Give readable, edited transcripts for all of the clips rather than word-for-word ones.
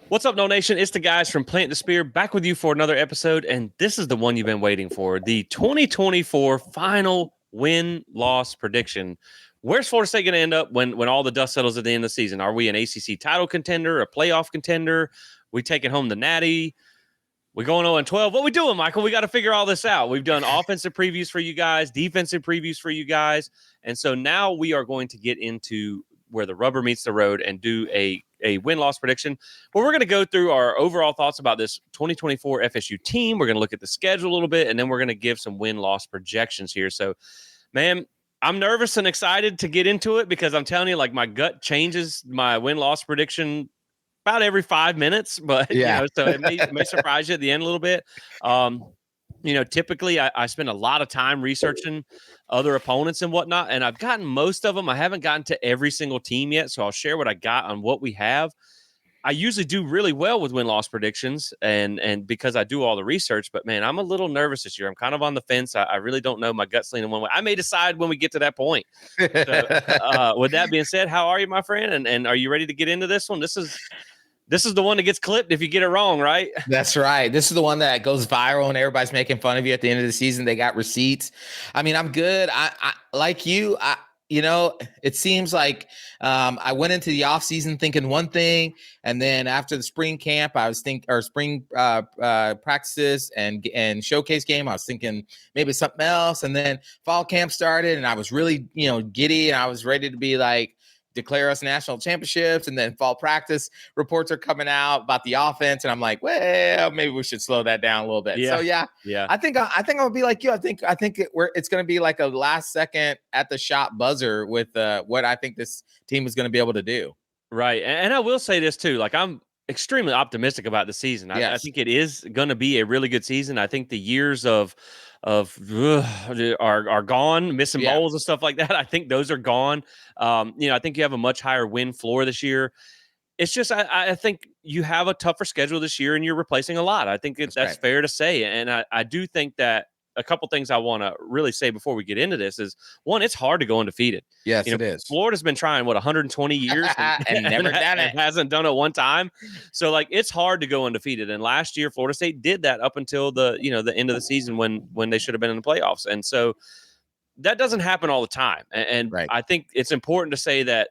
What's up, No Nation? It's the guys from Plant the Spear back with you for another episode, and this is the one you've been waiting for, the 2024 final win-loss prediction. Where's Florida State going to end up when all the dust settles at the end of the season? Are we an ACC title contender, a playoff contender? We taking home the Natty? We going 0-12? What we doing, Michael? We got to figure all this out. We've done offensive previews for you guys, defensive previews for you guys, and so now we are going to get into where the rubber meets the road and do a win-loss prediction where we're going to go through our overall thoughts about this 2024 FSU team. We're going to look at the schedule a little bit, and then we're going to give some win-loss projections here. So, man, I'm nervous and excited to get into it because I'm telling you, like, my gut changes my win-loss prediction about every 5 minutes, but so it may surprise you at the end a little bit. Typically I spend a lot of time researching other opponents and whatnot, and I've gotten most of them. I haven't gotten to every single team yet, so I'll share what I got on what we have. I usually do really well with win-loss predictions and because I do all the research, but man, I'm a little nervous this year. I'm kind of on the fence. I really don't know. My gut's leaning one way. I may decide when we get to that point. So, with that being said, how are you, my friend? And are you ready to get into this one? This is the one that gets clipped if you get it wrong, right? That's right. This is the one that goes viral and everybody's making fun of you at the end of the season. They got receipts. I mean, I'm good. I like you. It seems like I went into the off season thinking one thing, and then after the spring camp, spring practices and showcase game, I was thinking maybe something else, and then fall camp started, and I was really giddy, and I was ready to be like, declare us national championships, and then fall practice reports are coming out about the offense, and I'm like, well, maybe we should slow that down a little bit. So yeah. I think I'm gonna be like you. I think it's gonna be like a last second at the shot buzzer with what I think this team is gonna be able to do. Right, and I will say this too. Like, I'm extremely optimistic about the season. I think it is going to be a really good season. I think the years of are gone, missing bowls and stuff like that. I think those are gone. I think you have a much higher win floor this year. It's just I think you have a tougher schedule this year, and you're replacing a lot. I think that's fair to say, and I do think that a couple things I want to really say before we get into this is, one, it's hard to go undefeated. Yes, it is. Florida's been trying 120 years and never done it. Hasn't done it one time. So like, it's hard to go undefeated. And last year, Florida State did that up until the end of the season when they should have been in the playoffs. And so that doesn't happen all the time. And I think it's important to say that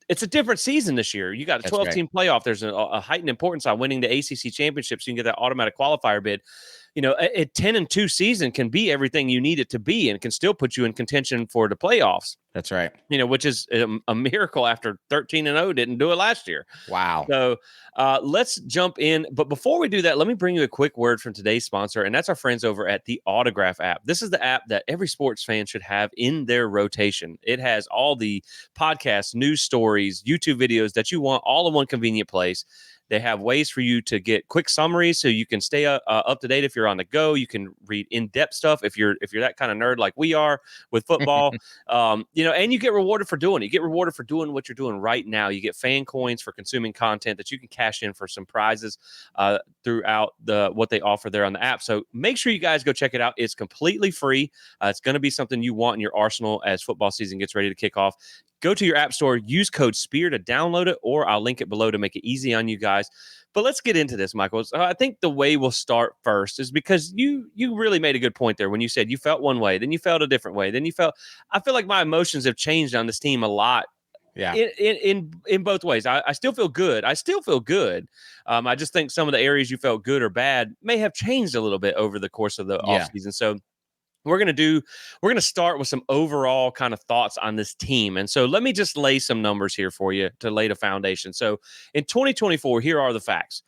it's a different season this year. You got a 12-team playoff. There's a heightened importance on winning the ACC championship, so you can get that automatic qualifier bid. A 10-2 season can be everything you need it to be, and can still put you in contention for the playoffs. That's right. Which is a miracle after 13-0 didn't do it last year. Wow. So let's jump in. But before we do that, let me bring you a quick word from today's sponsor, and that's our friends over at the Autograph app. This is the app that every sports fan should have in their rotation. It has all the podcasts, news stories, YouTube videos that you want all in one convenient place. They have ways for you to get quick summaries so you can stay up to date if you're on the go. You can read in-depth stuff if you're that kind of nerd like we are with football. And you get rewarded for doing it. You get rewarded for doing what you're doing right now. You get fan coins for consuming content that you can cash in for some prizes throughout what they offer there on the app. So make sure you guys go check it out. It's completely free. It's going to be something you want in your arsenal as football season gets ready to kick off. Go to your app store, use code SPEAR to download it, or I'll link it below to make it easy on you guys. But let's get into this, Michael. So I think the way we'll start first is because you really made a good point there when you said you felt one way, then you felt a different way, then you felt. I feel like my emotions have changed on this team a lot. Yeah. In both ways. I still feel good. I just think some of the areas you felt good or bad may have changed a little bit over the course of the offseason. So we're going to start with some overall kind of thoughts on this team. And so let me just lay some numbers here for you to lay the foundation. So in 2024, here are the facts.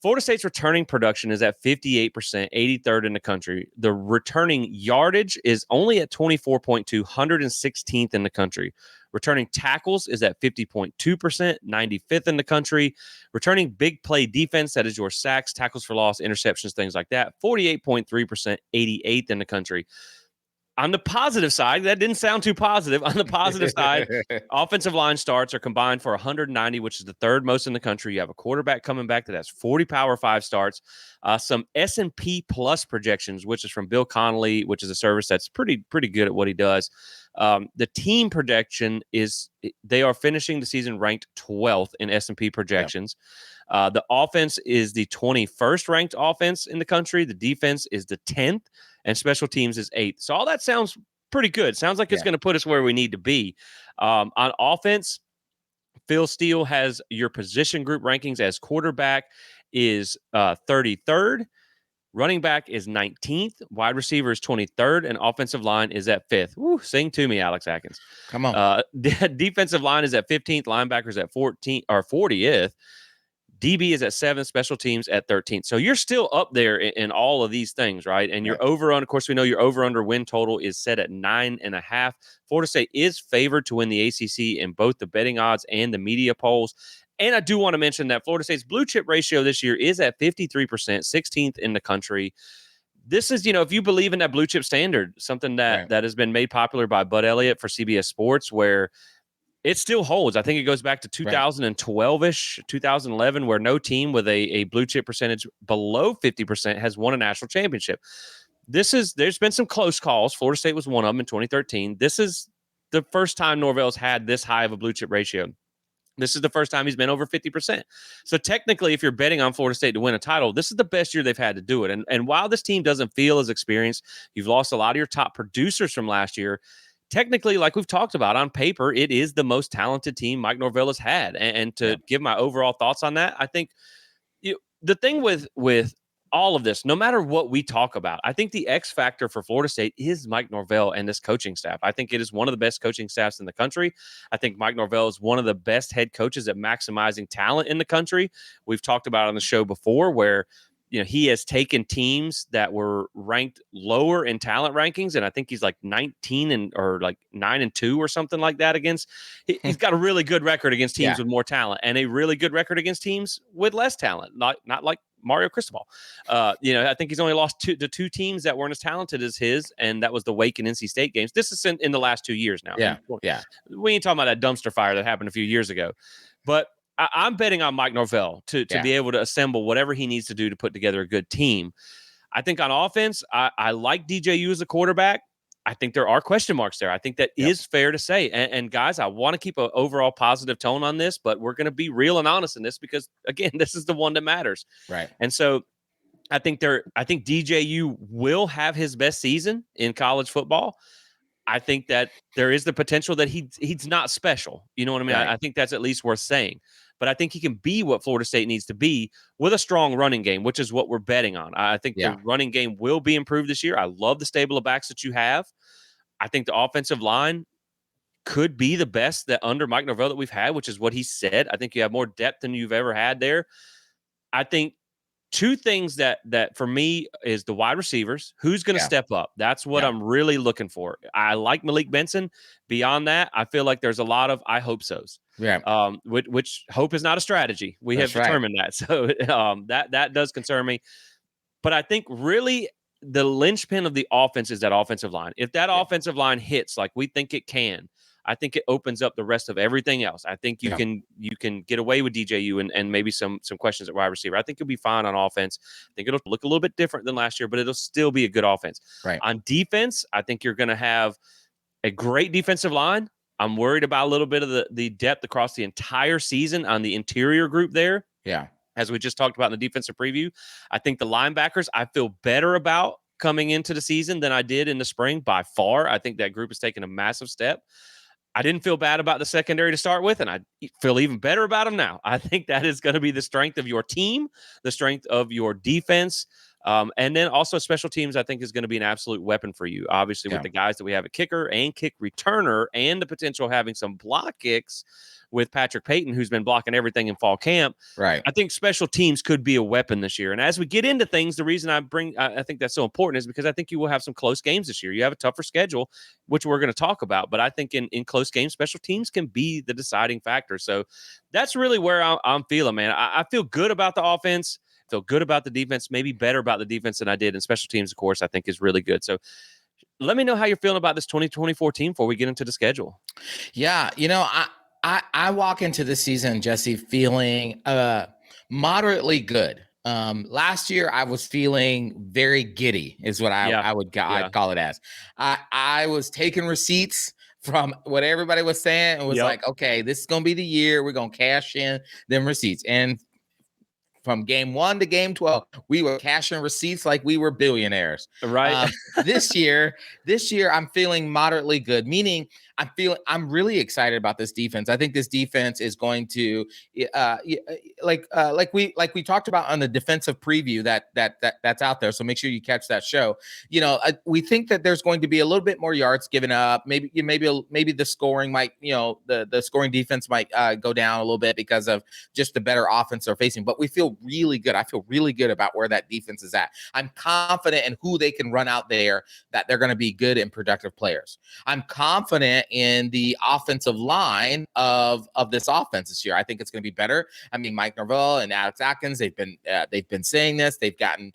Florida State's returning production is at 58%, 83rd in the country. The returning yardage is only at 24.2, 116th in the country. Returning tackles is at 50.2%, 95th in the country. Returning big play defense, that is your sacks, tackles for loss, interceptions, things like that, 48.3%, 88th in the country. On the positive side, that didn't sound too positive. On the positive side, offensive line starts are combined for 190, which is the third most in the country. You have a quarterback coming back that has 40 Power 5 starts. Some S&P Plus projections, which is from Bill Connolly, which is a service that's pretty good at what he does. The team projection is they are finishing the season ranked 12th in S&P projections. The offense is the 21st ranked offense in the country. The defense is the 10th, and special teams is 8th. So all that sounds pretty good. Sounds like it's going to put us where we need to be. On offense, Phil Steele has your position group rankings as quarterback is 33rd. Running back is 19th. Wide receiver is 23rd. And offensive line is at 5th. Woo, sing to me, Alex Atkins. Come on. Defensive line is at 15th. Linebackers at 14th or 40th. DB is at 7th, special teams at 13th. So you're still up there in all of these things, right? And your over on, of course, we know your over under win total is set at 9.5. Florida State is favored to win the ACC in both the betting odds and the media polls. And I do want to mention that Florida State's blue chip ratio this year is at 53%, 16th in the country. This is, if you believe in that blue chip standard, something that has been made popular by Bud Elliott for CBS Sports, where it still holds. I think it goes back to 2012-ish, 2011, where no team with a blue chip percentage below 50% has won a national championship. There's been some close calls. Florida State was one of them in 2013. This is the first time Norvell's had this high of a blue chip ratio. This is the first time he's been over 50%. So technically, if you're betting on Florida State to win a title, this is the best year they've had to do it. And while this team doesn't feel as experienced, you've lost a lot of your top producers from last year. Technically, like we've talked about, on paper, it is the most talented team Mike Norvell has had. And to give my overall thoughts on that, I think the thing with all of this, no matter what we talk about, I think the X factor for Florida State is Mike Norvell and this coaching staff. I think it is one of the best coaching staffs in the country. I think Mike Norvell is one of the best head coaches at maximizing talent in the country. We've talked about it on the show before where he has taken teams that were ranked lower in talent rankings, and I think he's like 19 or like 9-2 or something like that against. He's got a really good record against teams with more talent, and a really good record against teams with less talent. Not like Mario Cristobal. I think he's only lost to two teams that weren't as talented as his, and that was the Wake and NC State games. This is in the last 2 years now. Yeah. We ain't talking about that dumpster fire that happened a few years ago, but I'm betting on Mike Norvell to be able to assemble whatever he needs to do to put together a good team. I think on offense, I like DJU as a quarterback. I think there are question marks there. I think that is fair to say. And guys, I want to keep an overall positive tone on this, but we're going to be real and honest in this because, again, this is the one that matters. Right. And so I think DJU will have his best season in college football. I think that there is the potential that he's not special. You know what I mean? Right. I think that's at least worth saying. But I think he can be what Florida State needs to be with a strong running game, which is what we're betting on. I think the running game will be improved this year. I love the stable of backs that you have. I think the offensive line could be the best that under Mike Norvell that we've had, which is what he said. I think you have more depth than you've ever had there. I think two things that for me is the wide receivers. Who's going to step up? That's what I'm really looking for. I like Malik Benson. Beyond that, I feel like there's a lot of I hope so's. Yeah. Which hope is not a strategy. We have determined that. So that does concern me. But I think really the linchpin of the offense is that offensive line. If that offensive line hits like we think it can, I think it opens up the rest of everything else. I think you can get away with DJU and maybe some questions at wide receiver. I think you'll be fine on offense. I think it'll look a little bit different than last year, but it'll still be a good offense. Right. On defense, I think you're going to have a great defensive line. I'm worried about a little bit of the depth across the entire season on the interior group there. Yeah. As we just talked about in the defensive preview, I think the linebackers I feel better about coming into the season than I did in the spring by far. I think that group has taken a massive step. I didn't feel bad about the secondary to start with, and I feel even better about them now. I think that is going to be the strength of your team, the strength of your defense. And then also special teams, I think, is going to be an absolute weapon for you. Obviously, with the guys that we have at kicker and kick returner and the potential of having some block kicks with Patrick Payton, who's been blocking everything in fall camp. Right. I think special teams could be a weapon this year. And as we get into things, the reason I think that's so important is because I think you will have some close games this year. You have a tougher schedule, which we're going to talk about. But I think in close games, special teams can be the deciding factor. So that's really where I'm feeling, man. I feel good about the offense. Feel good about the defense, maybe better about the defense than I did. And special teams, of course, I think is really good. So let me know how you're feeling about this 2024 team before we get into the schedule. Yeah. I walk into the season, Jesse, feeling moderately good. Last year, I was feeling very giddy is what I'd call it as. I was taking receipts. from what everybody was saying and was Yep. like, okay, this is going to be the year we're going to cash in them receipts. And from game 1 to game 12, we were cashing receipts like we were billionaires. Right. This year, I'm feeling moderately good, meaning I'm really excited about this defense. I think this defense is going to, like we talked about on the defensive preview that's out there. So make sure you catch that show. We think that there's going to be a little bit more yards given up. Maybe the scoring might, the scoring defense might go down a little bit because of just the better offense they're facing. But we feel really good. I feel really good about where that defense is at. I'm confident in who they can run out there, that they're going to be good and productive players. I'm confident in the offensive line of this offense this year. I think it's going to be better. I mean, Mike Norvell and Alex Atkins, they've been saying this. They've gotten,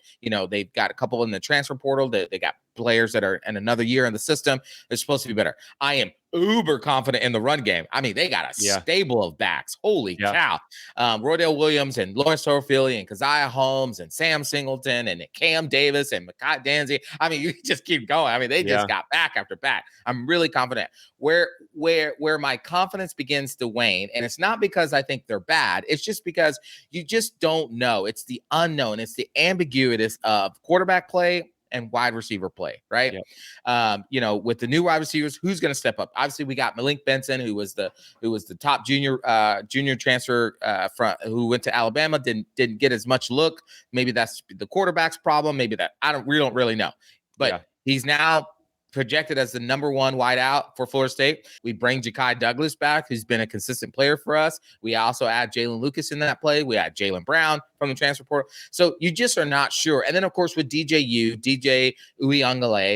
they've got a couple in the transfer portal. They got players that are in another year in the system. They're supposed to be better. I am uber confident in the run game. I mean, they got a stable of backs. Holy cow. Roydell Williams and Lawrence Toafili and Keziah Holmes and Sam Singleton and Cam Davis and Makai Danzy. I mean, you just keep going. I mean, they just got back after back. I'm really confident. Where my confidence begins to wane, and it's not because I think they're bad. It's just because you just don't know. It's the unknown. It's the ambiguity of quarterback play and wide receiver play, right? Yep. With the new wide receivers, who's going to step up? Obviously, we got Malik Benson, who was the top junior transfer who went to Alabama, didn't get as much look. Maybe that's the quarterback's problem. Maybe that we don't really know. But he's now projected as the number 1 wideout for Florida State. We bring Ja'Kai Douglas back, who's been a consistent player for us. We also add Jalen Lucas in that play. We add Jalen Brown from the transfer portal. So you just are not sure. And then, of course, with DJ Uyunglele,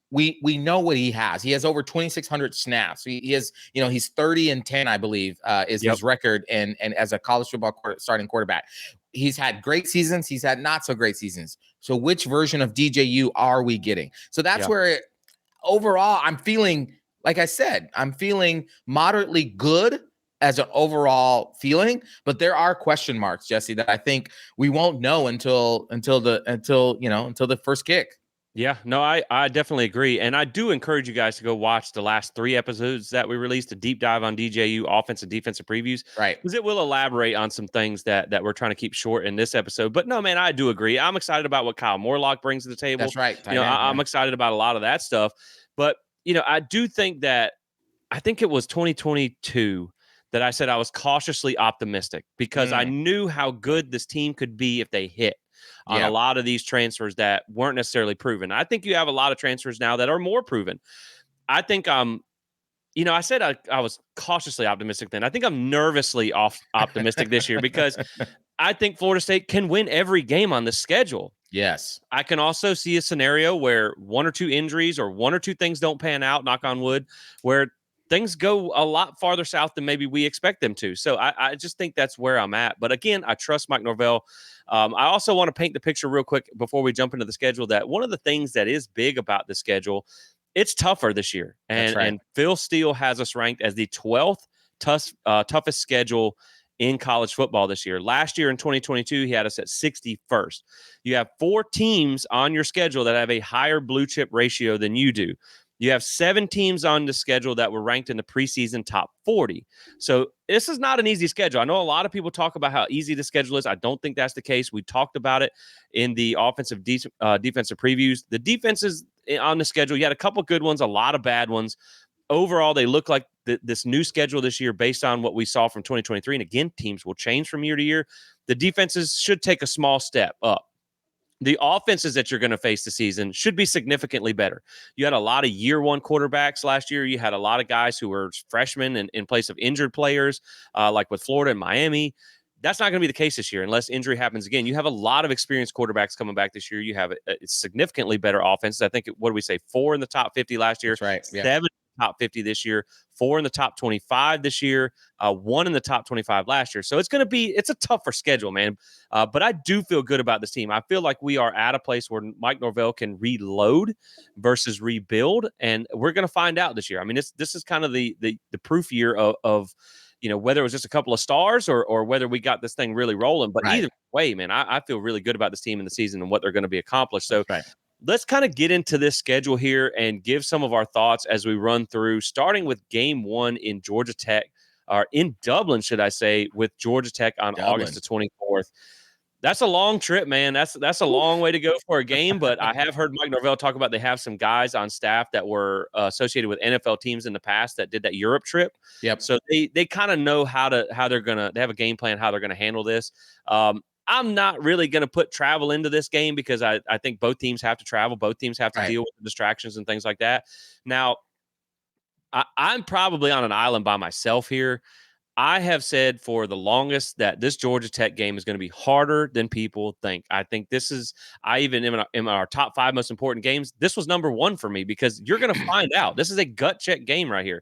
we know what he has. He has over 2,600 snaps. He has, he's 30-10, I believe, is his record and as a college football starting quarterback. He's had great seasons. He's had not so great seasons. So which version of DJU are we getting? So that's where overall I'm feeling, like I said, I'm feeling moderately good as an overall feeling, but there are question marks, Jesse, that I think we won't know until the first kick. Yeah, no, I definitely agree. And I do encourage you guys to go watch the last 3 episodes that we released, a deep dive on DJU offense and defensive previews. Right. Because it will elaborate on some things that we're trying to keep short in this episode. But no, man, I do agree. I'm excited about what Kyle Morlock brings to the table. That's right. I'm excited about a lot of that stuff. But, I do think that, I think it was 2022 that I said I was cautiously optimistic because I knew how good this team could be if they hit on a lot of these transfers that weren't necessarily proven. I think you have a lot of transfers now that are more proven. I think I said I was cautiously optimistic then. I think I'm nervously optimistic this year because I think Florida State can win every game on the schedule. Yes. I can also see a scenario where 1 or 2 injuries or 1 or 2 things don't pan out, knock on wood, where things go a lot farther south than maybe we expect them to. So I just think that's where I'm at. But again, I trust Mike Norvell. I also want to paint the picture real quick before we jump into the schedule that one of the things that is big about the schedule, it's tougher this year. And Phil Steele has us ranked as the 12th toughest schedule in college football this year. Last year in 2022, he had us at 61st. You have 4 teams on your schedule that have a higher blue chip ratio than you do. You have 7 teams on the schedule that were ranked in the preseason top 40. So this is not an easy schedule. I know a lot of people talk about how easy the schedule is. I don't think that's the case. We talked about it in the offensive defensive previews. The defenses on the schedule, you had a couple good ones, a lot of bad ones. Overall, they look like this new schedule this year based on what we saw from 2023. And again, teams will change from year to year. The defenses should take a small step up. The offenses that you're going to face this season should be significantly better. You had a lot of year 1 quarterbacks last year. You had a lot of guys who were freshmen in place of injured players, like with Florida and Miami. That's not going to be the case this year unless injury happens again. You have a lot of experienced quarterbacks coming back this year. You have a significantly better offenses. I think, what do we say, 4 in the top 50 last year, That's right. Yeah. 7 in the top 50 this year, 4 in the top 25 this year, 1 in the top 25 last year. So it's a tougher schedule, man. But I do feel good about this team. I feel like we are at a place where Mike Norvell can reload versus rebuild, and we're going to find out this year. I mean, this is kind of the proof year of whether it was just a couple of stars or whether we got this thing really rolling. But either way, man, I feel really good about this team in the season and what they're going to be accomplished. So let's kind of get into this schedule here and give some of our thoughts as we run through, starting with game one in Georgia Tech, or in Dublin, should I say, with Georgia Tech on August Dublin. the 24th. That's a long trip, man. That's a long way to go for a game, but I have heard Mike Norvell talk about they have some guys on staff that were associated with NFL teams in the past that did that Europe trip. Yep. So they kind of know how they're gonna, they have a game plan how they're gonna handle this. I'm not really going to put travel into this game because I think both teams have to travel. Both teams have to Right. deal with the distractions and things like that. Now, I'm probably on an island by myself here. I have said for the longest that this Georgia Tech game is going to be harder than people think. I think this is, I even in our top 5 most important games, this was number 1 for me because you're going to find out. This is a gut check game right here.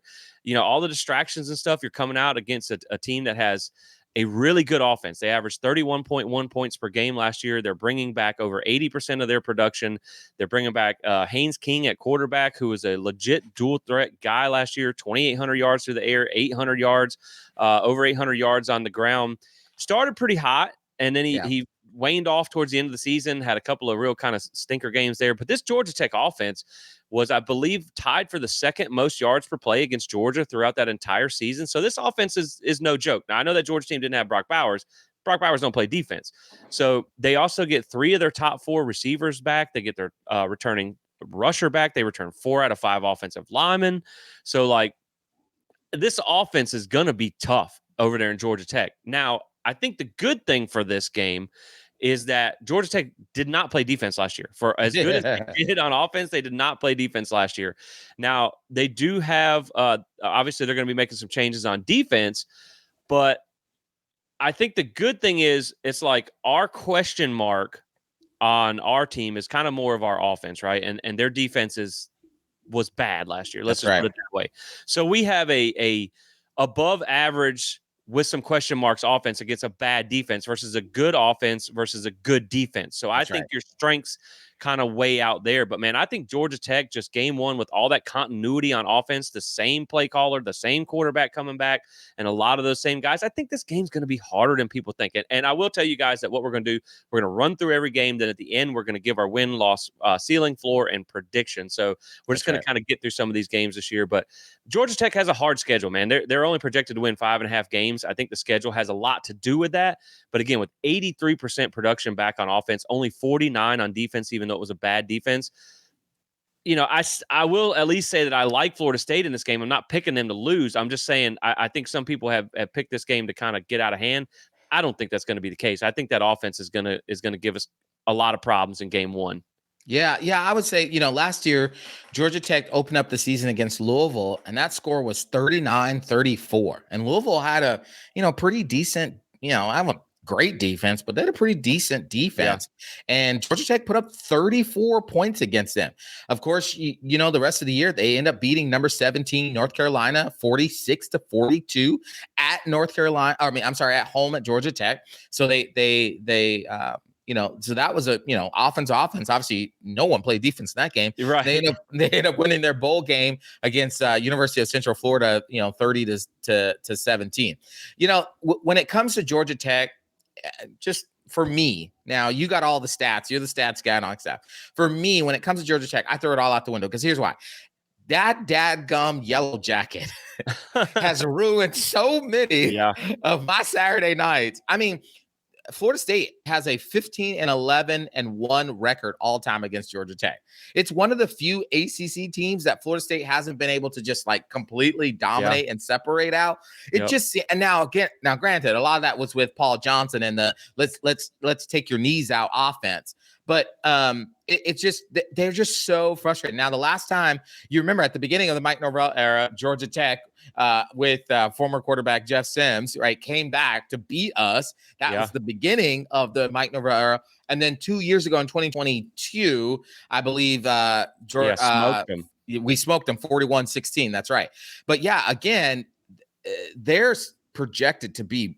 All the distractions and stuff, you're coming out against a team that has a really good offense. They averaged 31.1 points per game last year. They're bringing back over 80% of their production. They're bringing back Haynes King at quarterback, who was a legit dual threat guy last year, 2,800 yards through the air, 800 yards, over 800 yards on the ground. Started pretty hot, and then he waned off towards the end of the season, had a couple of real kind of stinker games there. But this Georgia Tech offense was, I believe, tied for the second most yards per play against Georgia throughout that entire season. So this offense is no joke. Now, I know that Georgia team didn't have Brock Bowers. Brock Bowers don't play defense. So they also get 3 of their top 4 receivers back. They get their returning rusher back. They return 4 out of 5 offensive linemen. So, like, this offense is going to be tough over there in Georgia Tech. Now, I think the good thing for this game is that Georgia Tech did not play defense last year. For as good as they did on offense, they did not play defense last year. Now, they do have, obviously, they're going to be making some changes on defense, but I think the good thing is it's like our question mark on our team is kind of more of our offense, right? And their defense was bad last year. Let's That's just right. put it that way. So we have a above average with some question marks offense against a bad defense versus a good offense versus a good defense. So I think your strengths kind of way out there. But man, I think Georgia Tech just game one with all that continuity on offense, the same play caller, the same quarterback coming back, and a lot of those same guys. I think this game's going to be harder than people think. And I will tell you guys that what we're going to do, we're going to run through every game. Then at the end, we're going to give our win, loss, ceiling, floor, and prediction. So we're just going to kind of get through some of these games this year. But Georgia Tech has a hard schedule, man. They're only projected to win 5.5 games. I think the schedule has a lot to do with that. But again, with 83% production back on offense, only 49 on defense, even though it was a bad defense. I will at least say that I like Florida State in this game. I'm not picking them to lose. I'm just saying I think some people have picked this game to kind of get out of hand. I don't think that's going to be the case. I think that offense is going to give us a lot of problems in game one. Yeah, I would say, last year, Georgia Tech opened up the season against Louisville, and that score was 39-34. And Louisville had a, pretty decent, I have a great defense, but they had a pretty decent defense. Yeah. And Georgia Tech put up 34 points against them. Of course, the rest of the year, they end up beating number 17, North Carolina, 46-42 at North Carolina. At home at Georgia Tech. So they so that was a, offense. Obviously, no one played defense in that game. Right. They end up winning their bowl game against University of Central Florida, 30-17. When it comes to Georgia Tech, just for me, now you got all the stats. You're the stats guy and all that stuff. For me, when it comes to Georgia Tech, I throw it all out the window because here's why. That dadgum yellow jacket has ruined so many of my Saturday nights. I mean, Florida State has a 15-11-1 record all time against Georgia Tech. It's one of the few ACC teams that Florida State hasn't been able to just like completely dominate and separate out. And now granted, a lot of that was with Paul Johnson and the let's take your knees out offense. But it's just they're just so frustrated. Now, the last time you remember at the beginning of the Mike Norvell era, Georgia Tech with former quarterback Jeff Sims, right, came back to beat us. That was the beginning of the Mike Norvell era. And then 2 years ago in 2022, I believe we smoked them 41-16. That's right. But yeah, again, they're projected to be,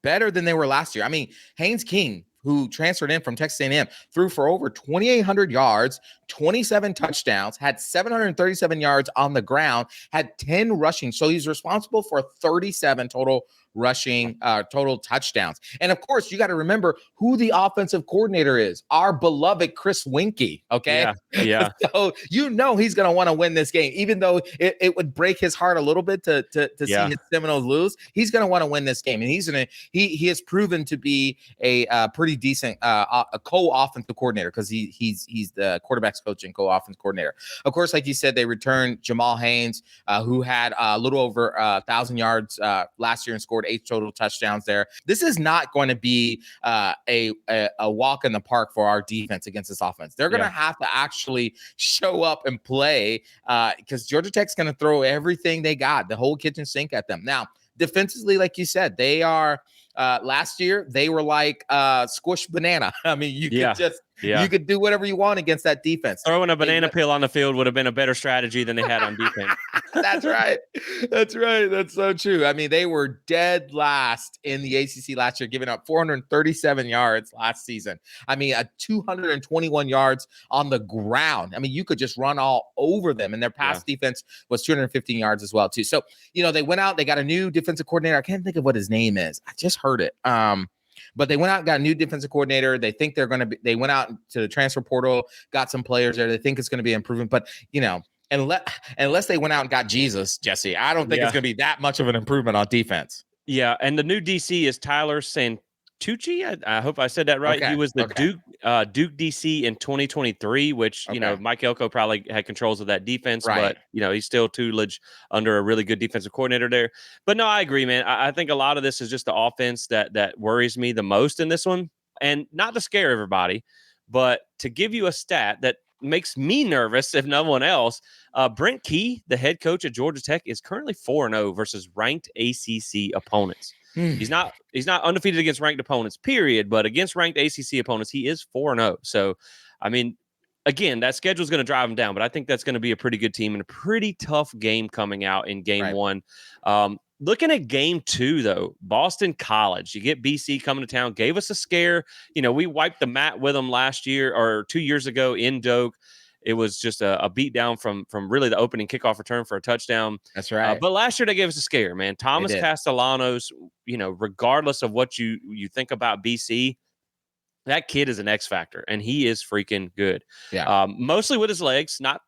better than they were last year. I mean, Haynes King, who transferred in from Texas A&M, threw for over 2,800 yards, 27 touchdowns, had 737 yards on the ground, had 10 rushing. So he's responsible for 37 total rushing, total touchdowns. And of course, you got to remember who the offensive coordinator is, our beloved Chris Winkie. Okay. Yeah. Yeah. So he's going to want to win this game, even though it would break his heart a little bit to see his Seminoles lose. He's going to want to win this game, and he has proven to be a pretty decent a co-offensive coordinator, because he's the quarterback's coach and co-offensive coordinator. Of course, like you said, they returned Jamal Haynes, who had a little over 1,000 yards last year and scored 8 total touchdowns there. This is not going to be a walk in the park for our defense against this offense. They're going to have to actually show up and play, because Georgia Tech's going to throw everything they got, the whole kitchen sink at them. Now, defensively, like you said, they are last year they were like squish banana. I mean, you could do whatever you want against that defense. Throwing a banana peel on the field would have been a better strategy than they had on defense. That's right. That's right. That's so true. I mean, they were dead last in the ACC last year, giving up 437 yards last season. I mean, 221 yards on the ground. I mean, you could just run all over them, and their pass defense was 215 yards as well too. So, they went out, they got a new defensive coordinator. I can't think of what his name is. I just heard it. But they went out and got a new defensive coordinator. They think they went out to the transfer portal, got some players there. They think it's going to be an improvement. But, unless they went out and got Jesus, Jesse, I don't think it's going to be that much of an improvement on defense. Yeah. And the new DC is Tyler Santucci. I hope I said that right. Okay. He was the Duke DC in 2023, which, Mike Elko probably had controls of that defense, but, he's still tutelage under a really good defensive coordinator there. But no, I agree, man. I think a lot of this is just the offense that worries me the most in this one. And not to scare everybody, but to give you a stat that makes me nervous, if no one else. Brent Key, the head coach at Georgia Tech, is currently 4-0 versus ranked ACC opponents. He's not undefeated against ranked opponents, period. But against ranked ACC opponents, he is 4-0. So, I mean, again, that schedule is going to drive him down. But I think that's going to be a pretty good team and a pretty tough game coming out in game one. Looking at game 2, though, Boston College, you get BC coming to town, gave us a scare. We wiped the mat with them last year or 2 years ago in Doak. It was just a beat down from really the opening kickoff return for a touchdown. That's right. But last year they gave us a scare, man. Thomas Castellanos, regardless of what you think about BC, that kid is an X factor, and he is freaking good. Yeah. Mostly with his legs, not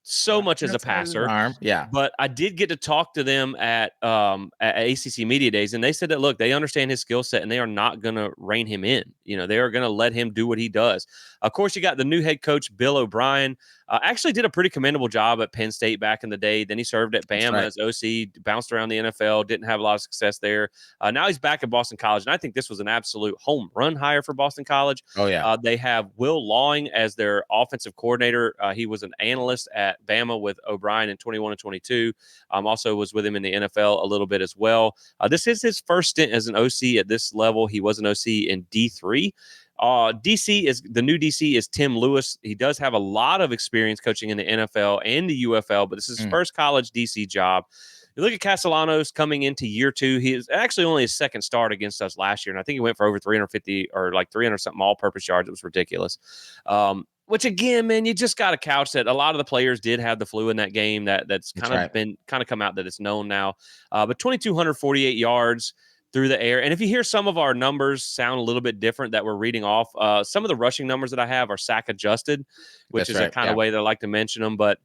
so much as a passer. But I did get to talk to them at ACC Media Days, and they said that, look, they understand his skill set, and they are not going to rein him in. They are going to let him do what he does. Of course, you got the new head coach, Bill O'Brien. Actually did a pretty commendable job at Penn State back in the day. Then he served at Bama as OC, bounced around the NFL, didn't have a lot of success there. Now he's back at Boston College, and I think this was an absolute home run hire for Boston College. Oh, yeah. They have Will Lawing as their offensive coordinator. He was an analyst at Bama with O'Brien in 21 and 22. Also was with him in the NFL a little bit as well. This is his first stint as an OC at this level. He was an OC in D3. The new DC is Tim Lewis. He does have a lot of experience coaching in the NFL and the UFL, but this is his first college DC job. You look at Castellanos coming into year 2. He is actually only his second start against us last year, and I think he went for over 350 or like 300 something all-purpose yards. It was ridiculous. Which again, man, you just got to couch that a lot of the players did have the flu in that game. That's kind of come out that it's known now. But 2,248 yards through the air. And if you hear some of our numbers sound a little bit different that we're reading off, some of the rushing numbers that I have are sack adjusted, which is a kind of way that I like to mention them. But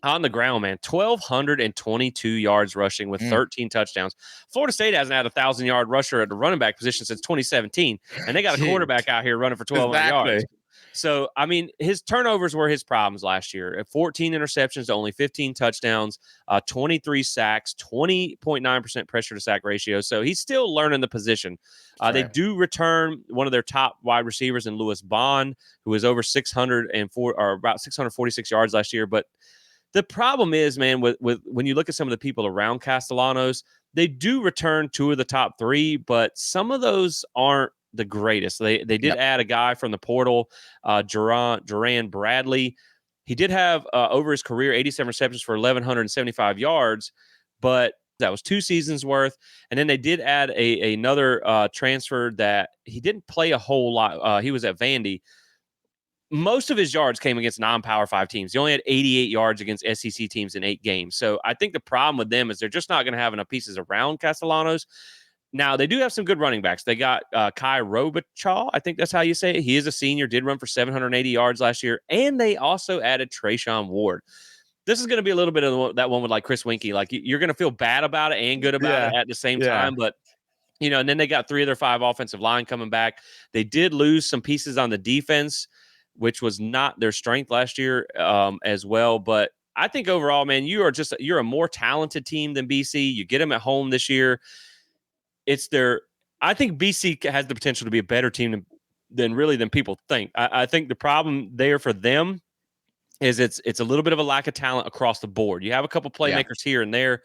on the ground, man, 1,222 yards rushing with 13 touchdowns. Florida State hasn't had a 1,000-yard rusher at the running back position since 2017, and they got a quarterback out here running for 1,200 yards. So, I mean, his turnovers were his problems last year. 14 interceptions to only 15 touchdowns, 23 sacks, 20.9% pressure to sack ratio. So he's still learning the position. They do return one of their top wide receivers in Lewis Bond, who was over 604 or about 646 yards last year. But the problem is, man, with when you look at some of the people around Castellanos, they do return 2 of the top 3, but some of those aren't the greatest. They did add a guy from the portal, Duran Bradley. He did have over his career 87 receptions for 1,175 yards, but that was 2 seasons worth. And then they did add another transfer that he didn't play a whole lot. He was at Vandy. Most of his yards came against non-Power 5 teams. He only had 88 yards against SEC teams in 8 games. So I think the problem with them is they're just not going to have enough pieces around Castellanos. Now, they do have some good running backs. They got Kai Robichaw. I think that's how you say it. He is a senior, did run for 780 yards last year. And they also added Trayshawn Ward. This is going to be a little bit of that one with like Chris Winkie. Like you're going to feel bad about it and good about it at the same time. But, and then they got 3 of their 5 offensive line coming back. They did lose some pieces on the defense, which was not their strength last year as well. But I think overall, man, you're a more talented team than BC. You get them at home this year. I think BC has the potential to be a better team than people think. I think the problem there for them is it's a little bit of a lack of talent across the board. You have a couple playmakers here and there,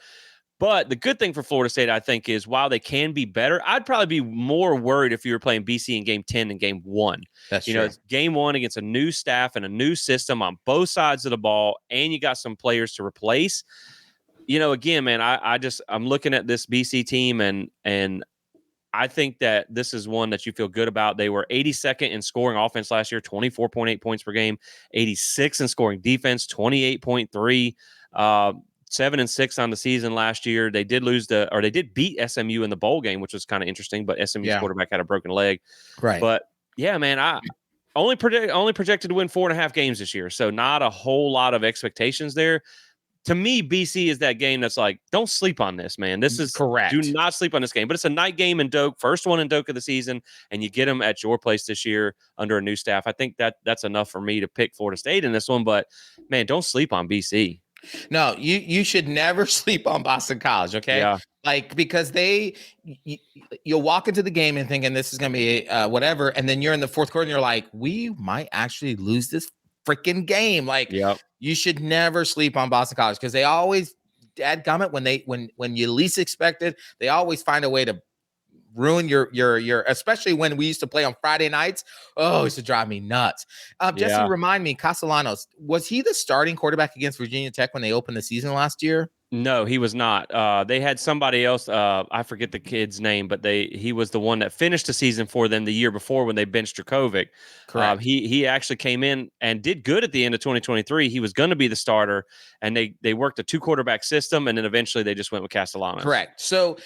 but the good thing for Florida State, I think, is while they can be better, I'd probably be more worried if you were playing BC in game 10 than game 1. That's true. It's game 1 against a new staff and a new system on both sides of the ball, and you got some players to replace. Again, man, I'm looking at this BC team and I think that this is one that you feel good about. They were 82nd in scoring offense last year, 24.8 points per game, 86 in scoring defense, 28.3, 7-6 on the season last year. They did they did beat SMU in the bowl game, which was kind of interesting, but SMU's quarterback had a broken leg. Right. But yeah, man, I only projected to win 4.5 games this year. So not a whole lot of expectations there. To me, BC is that game that's like, don't sleep on this, man. This is correct. Do not sleep on this game. But it's a night game in Doak, first one in Doak of the season, and you get them at your place this year under a new staff. I think that's enough for me to pick Florida State in this one. But, man, don't sleep on BC. No, you should never sleep on Boston College, okay? Yeah. Like, because you'll walk into the game and thinking this is going to be whatever, and then you're in the fourth quarter and you're like, we might actually lose this freaking game. Like, you should never sleep on Boston College because they always, dadgummit, when you least expect it, they always find a way to ruin your especially when we used to play on Friday nights. Oh, it used to drive me nuts. Jesse, remind me, Castellanos, was he the starting quarterback against Virginia Tech when they opened the season last year? No, he was not. They had somebody else. I forget the kid's name, but he was the one that finished the season for them the year before when they benched Dracovic. Correct. He actually came in and did good at the end of 2023. He was going to be the starter, and they worked a 2 quarterback system, and then eventually they just went with Castellanos. Correct. So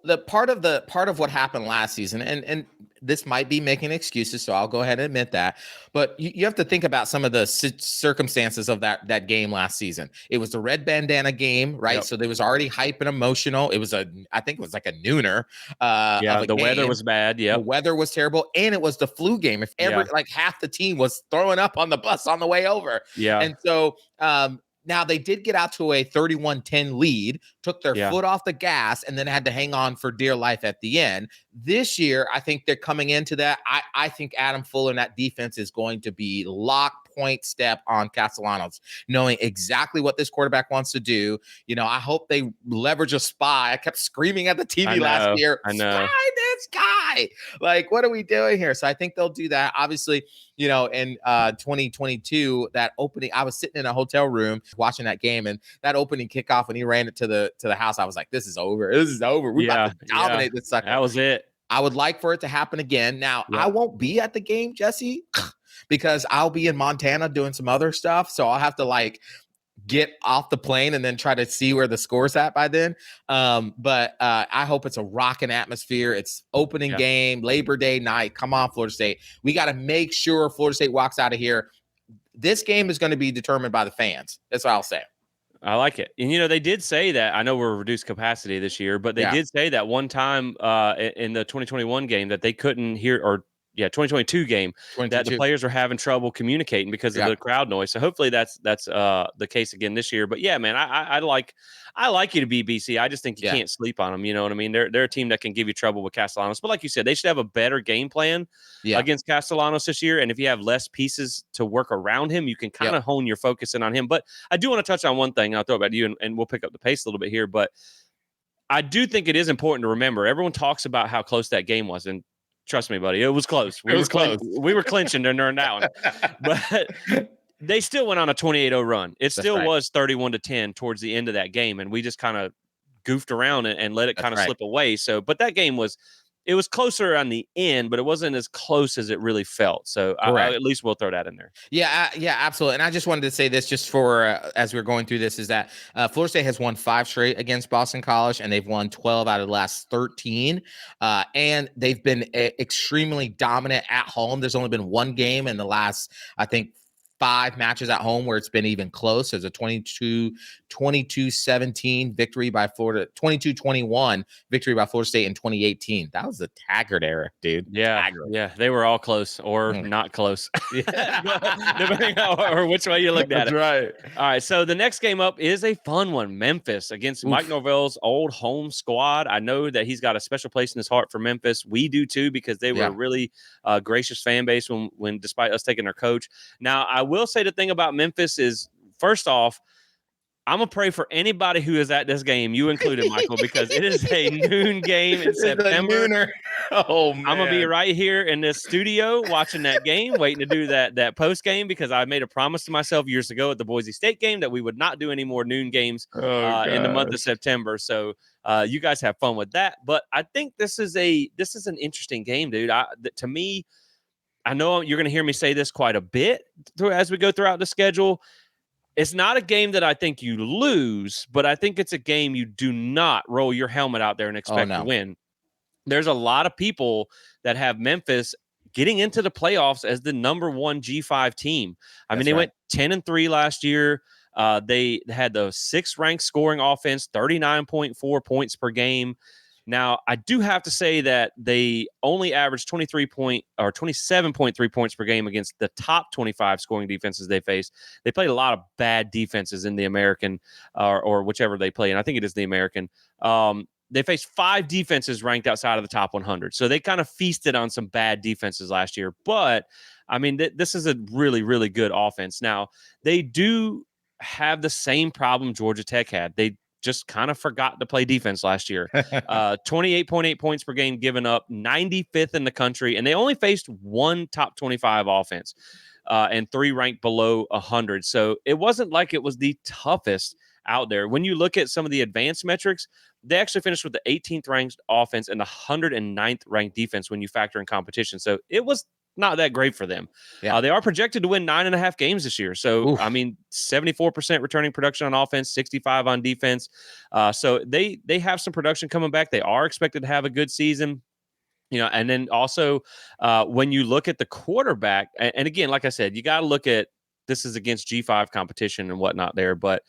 the part of what happened last season, and this might be making excuses, so I'll go ahead and admit that. But you have to think about some of the circumstances of that game last season. It was the red bandana game, right? Yep. So there was already hype and emotional. I think it was like a nooner. The weather was bad. Yeah, the weather was terrible, and it was the flu game. If like half the team was throwing up on the bus on the way over. Yeah, and so now they did get out to a 31-10 lead, took their foot off the gas, and then had to hang on for dear life at the end. This year, I think they're coming into that. I think Adam Fuller and that defense is going to be lock point step on Castellanos, knowing exactly what this quarterback wants to do. I hope they leverage a spy. I kept screaming at the TV last year. I know. Spy this guy. Like, what are we doing here? So I think they'll do that. Obviously, in 2022, that opening, I was sitting in a hotel room watching that game, and that opening kickoff when he ran it to the house, I was like, this is over. This is over. We're about to dominate this sucker. That was it. I would like for it to happen again. Now, I won't be at the game, Jesse, because I'll be in Montana doing some other stuff. So I'll have to get off the plane and then try to see where the score's at by then. But I hope it's a rocking atmosphere. It's opening game, Labor Day night. Come on, Florida State. We got to make sure Florida State walks out of here. This game is going to be determined by the fans. That's what I'll say. I like it. And, they did say that. I know we're reduced capacity this year, but they did say that one time in the 2021 game that they couldn't hear, or 2022 game, that the players are having trouble communicating because of the crowd noise. So hopefully that's the case again this year. But yeah, man, I like you to be BC. I just think you can't sleep on them. You know what I mean? They're a team that can give you trouble with Castellanos. But like you said, they should have a better game plan against Castellanos this year. And if you have less pieces to work around him, you can kind of hone your focus in on him. But I do want to touch on one thing. I'll throw it back to you, and we'll pick up the pace a little bit here. But I do think it is important to remember. Everyone talks about how close that game was, and trust me, buddy, it was close. We were clinching during that one. But they still went on a 28-0 run. It still was 31-10 towards the end of that game, and we just kind of goofed around and let it kind of slip away. So, but that game was it was closer on the end, but it wasn't as close as it really felt. So I Correct. at least we'll throw that in there. Yeah, yeah, absolutely. And I just wanted to say this just for as we're going through this is that Florida State has won 5 straight against Boston College, and they've won 12 out of the last 13. And they've been extremely dominant at home. There's only been one game in the last, I think, 5 matches at home where it's been even close. There's a 22-17 victory by Florida, 22-21 victory by Florida State in 2018. That was the Taggart era, dude. Yeah, Taggart. yeah, they were all close or not close, depending on or which way you looked at That's it. right. All right, so the next game up is a fun one, Memphis against Oof. Mike Norvell's old home squad. I know that he's got a special place in his heart for Memphis. We do too, because they were a really gracious fan base when despite us taking their coach. Now, I will say the thing about Memphis is, first off, I'm going to pray for anybody who is at this game, you included, Michael, because it is a noon game in September. Oh, man. I'm going to be right here in this studio watching that game, waiting to do that post game, because I made a promise to myself years ago at the Boise State game that we would not do any more noon games in the month of September. So you guys have fun with that. But I think this is an interesting game, dude. To me, I know you're going to hear me say this quite a bit as we go throughout the schedule. It's not a game that I think you lose, but I think it's a game you do not roll your helmet out there and expect to win. There's a lot of people that have Memphis getting into the playoffs as the number 1 G5 team. I mean, they went 10-3 last year. They had the 6th ranked scoring offense, 39.4 points per game. Now, I do have to say that they only averaged 27.3 points per game against the top 25 scoring defenses they faced. They played a lot of bad defenses in the American or whichever they play, and I think it is the American. They faced 5 defenses ranked outside of the top 100. So they kind of feasted on some bad defenses last year. But, I mean, this is a really, really good offense. Now, they do have the same problem Georgia Tech had. They just kind of forgot to play defense last year. 28.8 points per game given up, 95th in the country, and they only faced 1 top 25 offense and 3 ranked below 100. So it wasn't like it was the toughest out there. When you look at some of the advanced metrics, they actually finished with the 18th ranked offense and the 109th ranked defense when you factor in competition. So it was not that great for them. They are projected to win 9.5 games this year. So, I mean, 74% returning production on offense, 65 on defense. So they have some production coming back. They are expected to have a good season. And then also when you look at the quarterback, and again, like I said, you got to look at this is against G5 competition and whatnot there. But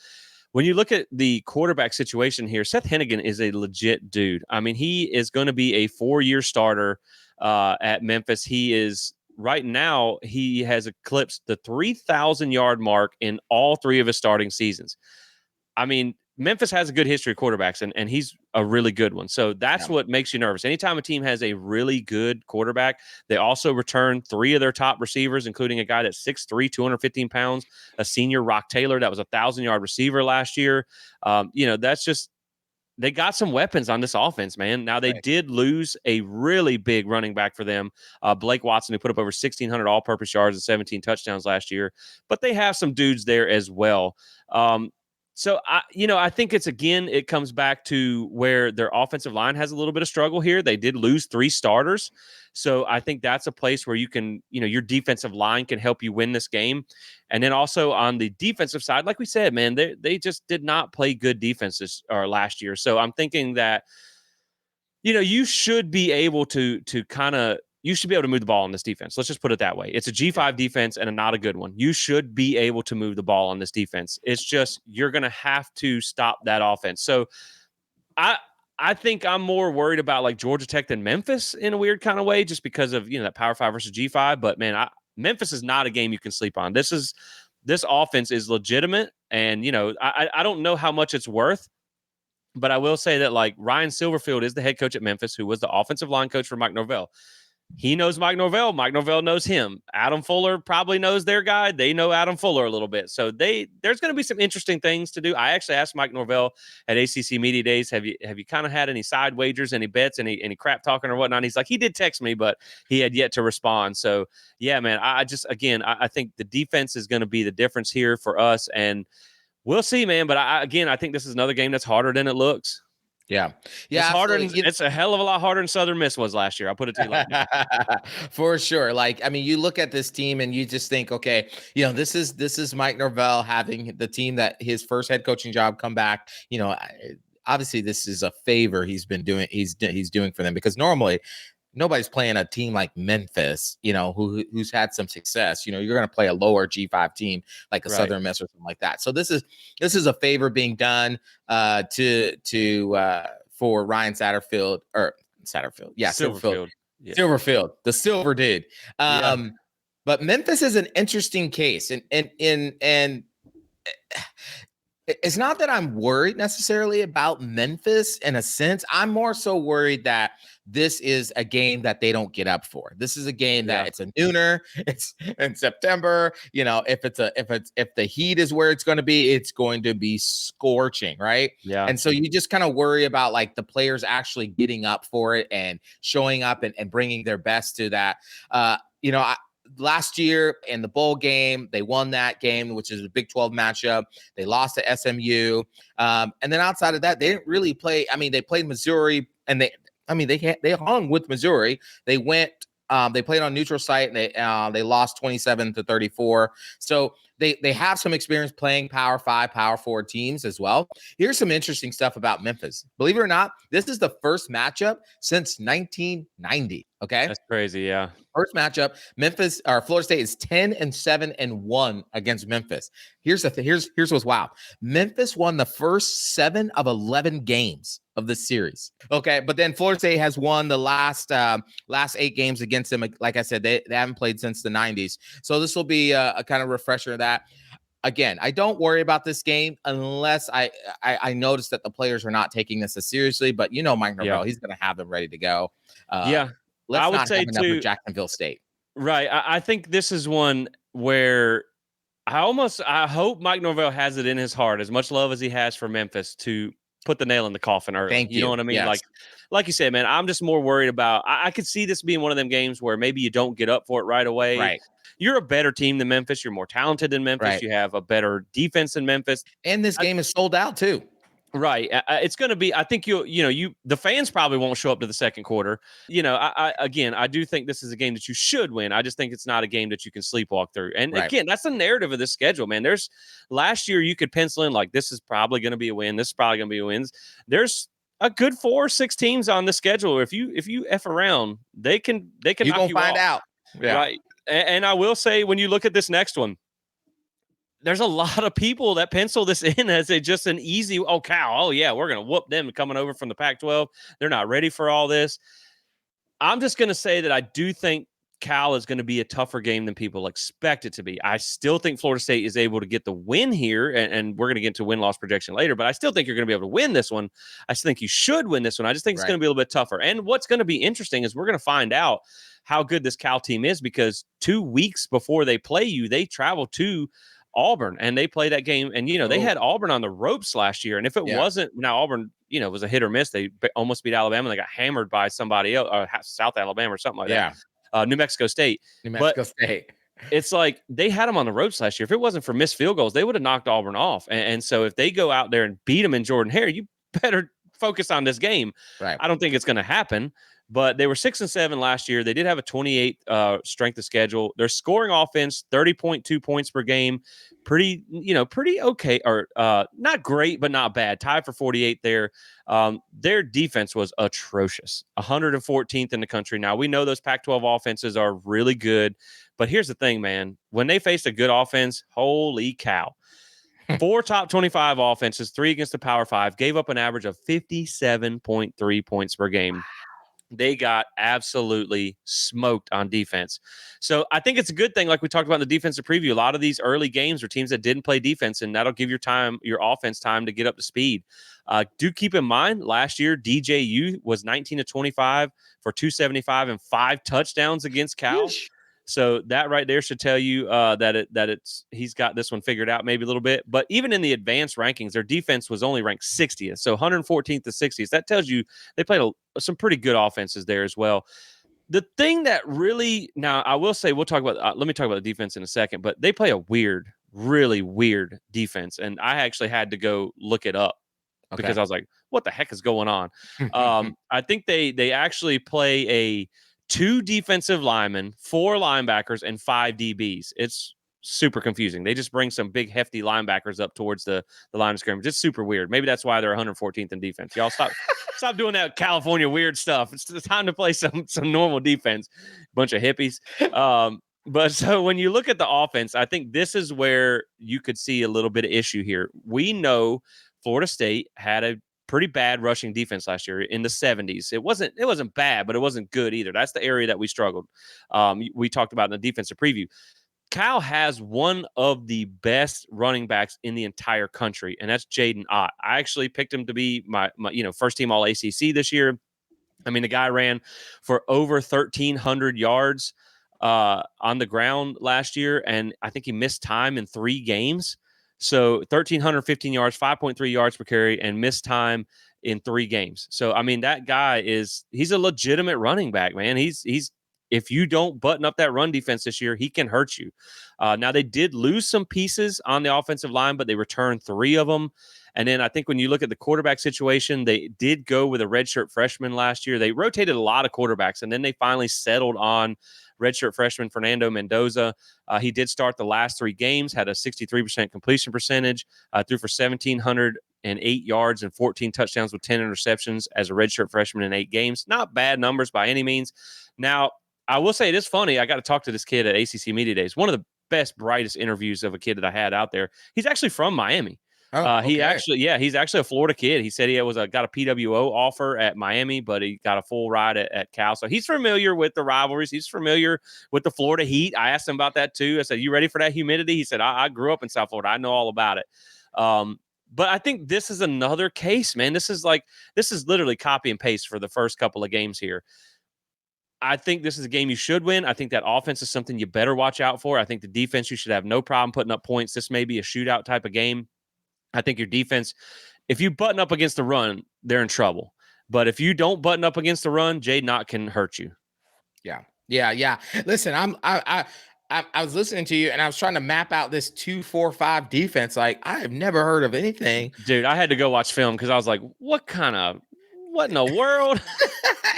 when you look at the quarterback situation here, Seth Hennigan is a legit dude. I mean, he is going to be a 4-year starter at Memphis. He is right now, he has eclipsed the 3,000-yard mark in all 3 of his starting seasons. I mean, Memphis has a good history of quarterbacks, and he's a really good one. So that's what makes you nervous. Anytime a team has a really good quarterback, they also return 3 of their top receivers, including a guy that's 6'3", 215 pounds, a senior, Rock Taylor, that was a 1,000-yard receiver last year. That's just – they got some weapons on this offense, man. Now, they did lose a really big running back for them, Blake Watson, who put up over 1,600 all-purpose yards and 17 touchdowns last year. But they have some dudes there as well. So, I think it comes back to where their offensive line has a little bit of struggle here. They did lose 3 starters. So I think that's a place where you can, your defensive line can help you win this game. And then also on the defensive side, like we said, man, they just did not play good defenses last year. So I'm thinking that, you should be able to you should be able to move the ball on this defense. Let's just put it that way. It's a G5 defense and not a good one. You should be able to move the ball on this defense. It's just you're going to have to stop that offense. So I think I'm more worried about like Georgia Tech than Memphis in a weird kind of way, just because of that Power 5 versus G5. But man, Memphis is not a game you can sleep on. This offense is legitimate, and I don't know how much it's worth. But I will say that like Ryan Silverfield is the head coach at Memphis, who was the offensive line coach for Mike Norvell. He knows Mike Norvell. Mike Norvell knows him. Adam Fuller probably knows their guy. They know Adam Fuller a little bit. So there's going to be some interesting things to do. I actually asked Mike Norvell at ACC Media Days, have you kind of had any side wagers, any bets, any crap talking or whatnot? He's like, he did text me, but he had yet to respond. So yeah, man, I think the defense is going to be the difference here for us, and we'll see, man. But I think this is another game that's harder than it looks. Yeah. Yeah, absolutely. It's a hell of a lot harder than Southern Miss was last year. I'll put it to you like that. For sure. Like, I mean, you look at this team and you just think, okay, this is Mike Norvell having the team that his first head coaching job come back. Obviously, this is a favor he's been doing. He's doing for them, because normally nobody's playing a team like Memphis, who's had some success. You're going to play a lower G5 team like a Right. Southern Miss or something like that. So this is a favor being done for Ryan Satterfield. Yeah, Silverfield. Yeah. Silverfield, the Silver dude. Yeah. But Memphis is an interesting case, and it's not that I'm worried necessarily about Memphis in a sense. I'm more so worried that this is a game that they don't get up for. This is a game that it's a nooner. It's in September. If the heat is where it's going to be scorching, right? Yeah. And so you just kind of worry about like the players actually getting up for it and showing up and bringing their best to that. Last year in the bowl game, they won that game, which is a Big 12 matchup. They lost to SMU. And then outside of that, they didn't really play. I mean, they played Missouri, and they hung with Missouri. They played on neutral site, and they lost 27-34. So they have some experience playing Power 5, Power 4 teams as well. Here's some interesting stuff about Memphis. Believe it or not, this is the first matchup since 1990. Okay. That's crazy. Yeah. First matchup, Florida State is 10-7-1 against Memphis. Here's what's wow. Memphis won the first 7 of 11 games of the series. Okay, but then Florida State has won the last 8 games against them. Like I said, they haven't played since the 90s. So this will be a kind of refresher of that. Again, I don't worry about this game unless I notice that the players are not taking this as seriously. But Mike Norvell, he's going to have them ready to go. Let's not have enough for Jacksonville State. Right. I think this is one where I hope Mike Norvell has it in his heart, as much love as he has for Memphis, to put the nail in the coffin early. Thank you. You know what I mean? Yes. Like you said, man, I'm just more worried about, I could see this being one of them games where maybe you don't get up for it right away. Right. You're a better team than Memphis. You're more talented than Memphis. Right. You have a better defense than Memphis. And this game is sold out too. Right. It's going to be, I think the fans probably won't show up to the second quarter. I do think this is a game that you should win. I just think it's not a game that you can sleepwalk through. And again, that's the narrative of this schedule, man. Last year you could pencil in like, this is probably going to be a win. This is probably going to be a win. There's a good 4 or 6 teams on the schedule. If you F around, they can knock you off. Find out. Yeah. Right. And I will say, when you look at this next one, there's a lot of people that pencil this in as just an easy, Cal. Oh, yeah, we're going to whoop them coming over from the Pac-12. They're not ready for all this. I'm just going to say that I do think Cal is going to be a tougher game than people expect it to be. I still think Florida State is able to get the win here, and we're going to get into win-loss projection later, but I still think you're going to be able to win this one. I still think you should win this one. I just think it's going to be a little bit tougher. And what's going to be interesting is we're going to find out how good this Cal team is, because 2 weeks before they play you, they travel to Auburn and they play that game. And, they had Auburn on the ropes last year. And if it wasn't, now Auburn, was a hit or miss. They almost beat Alabama. They got hammered by somebody else, South Alabama or something like that. New Mexico State. It's like they had them on the ropes last year. If it wasn't for missed field goals, they would have knocked Auburn off. And so if they go out there and beat them in Jordan-Hare, you better focus on this game. Right. I don't think it's going to happen. But they were 6-7 last year. They did have a 28 strength of schedule. Their scoring offense, 30.2 points per game. Pretty okay, or not great, but not bad. Tied for 48 there. Their defense was atrocious, 114th in the country. Now, we know those Pac-12 offenses are really good. But here's the thing, man. When they faced a good offense, holy cow. 4 top 25 offenses, 3 against the Power 5, gave up an average of 57.3 points per game. They got absolutely smoked on defense. So I think it's a good thing, like we talked about in the defensive preview. A lot of these early games are teams that didn't play defense, and that'll give your offense time to get up to speed. Do keep in mind, last year, DJU was 19-25 for 275 and 5 touchdowns against Cal. Yeesh. So that right there should tell you that he's got this one figured out maybe a little bit. But even in the advanced rankings, their defense was only ranked 60th, so 114th to 60th. That tells you they played some pretty good offenses there as well. The thing that really, now I will say, we'll talk about. Let me talk about the defense in a second. But they play a really weird defense, and I actually had to go look it up because I was like, what the heck is going on? I think they actually play a 2 defensive linemen, 4 linebackers, and 5 DBs. It's super confusing. They just bring some big hefty linebackers up towards the line of scrimmage. It's super weird. Maybe that's why they're 114th in defense. Y'all stop doing that California weird stuff. It's time to play some normal defense. Bunch of hippies. But so when you look at the offense, I think this is where you could see a little bit of issue here. We know Florida State had a pretty bad rushing defense last year in the 70s. It wasn't bad, but it wasn't good either. That's the area that we struggled. We talked about in the defensive preview. Cal has one of the best running backs in the entire country, and that's Jaden Ott. I actually picked him to be my first team All ACC this year. I mean, the guy ran for over 1,300 yards on the ground last year, and I think he missed time in 3 games. So 1,315 yards, 5.3 yards per carry, and missed time in 3 games. So I mean, that guy he's a legitimate running back, man. He's if you don't button up that run defense this year, he can hurt you. Now they did lose some pieces on the offensive line, but they returned 3 of them. And then I think when you look at the quarterback situation, they did go with a redshirt freshman last year. They rotated a lot of quarterbacks, and then they finally settled on redshirt freshman Fernando Mendoza. He did start the last 3 games, had a 63% completion percentage, threw for 1,708 yards and 14 touchdowns with 10 interceptions as a redshirt freshman in 8 games. Not bad numbers by any means. Now, I will say it is funny. I got to talk to this kid at ACC Media Days. One of the best, brightest interviews of a kid that I had out there. He's actually from Miami. Oh, okay. He's actually a Florida kid. He said he got a PWO offer at Miami, but he got a full ride at Cal. So he's familiar with the rivalries. He's familiar with the Florida heat. I asked him about that too. I said, "You ready for that humidity?" He said, I grew up in South Florida. I know all about it. But I think this is another case, man. This is literally copy and paste for the first couple of games here. I think this is a game you should win. I think that offense is something you better watch out for. I think the defense, you should have no problem putting up points. This may be a shootout type of game. I think your defense, if you button up against the run, they're in trouble. But if you don't button up against the run, Jaden Ott can hurt you. Yeah. Listen, I was listening to you and I was trying to map out this 2-4-5 defense. Like, I have never heard of anything. Dude, I had to go watch film because I was like, what in the world?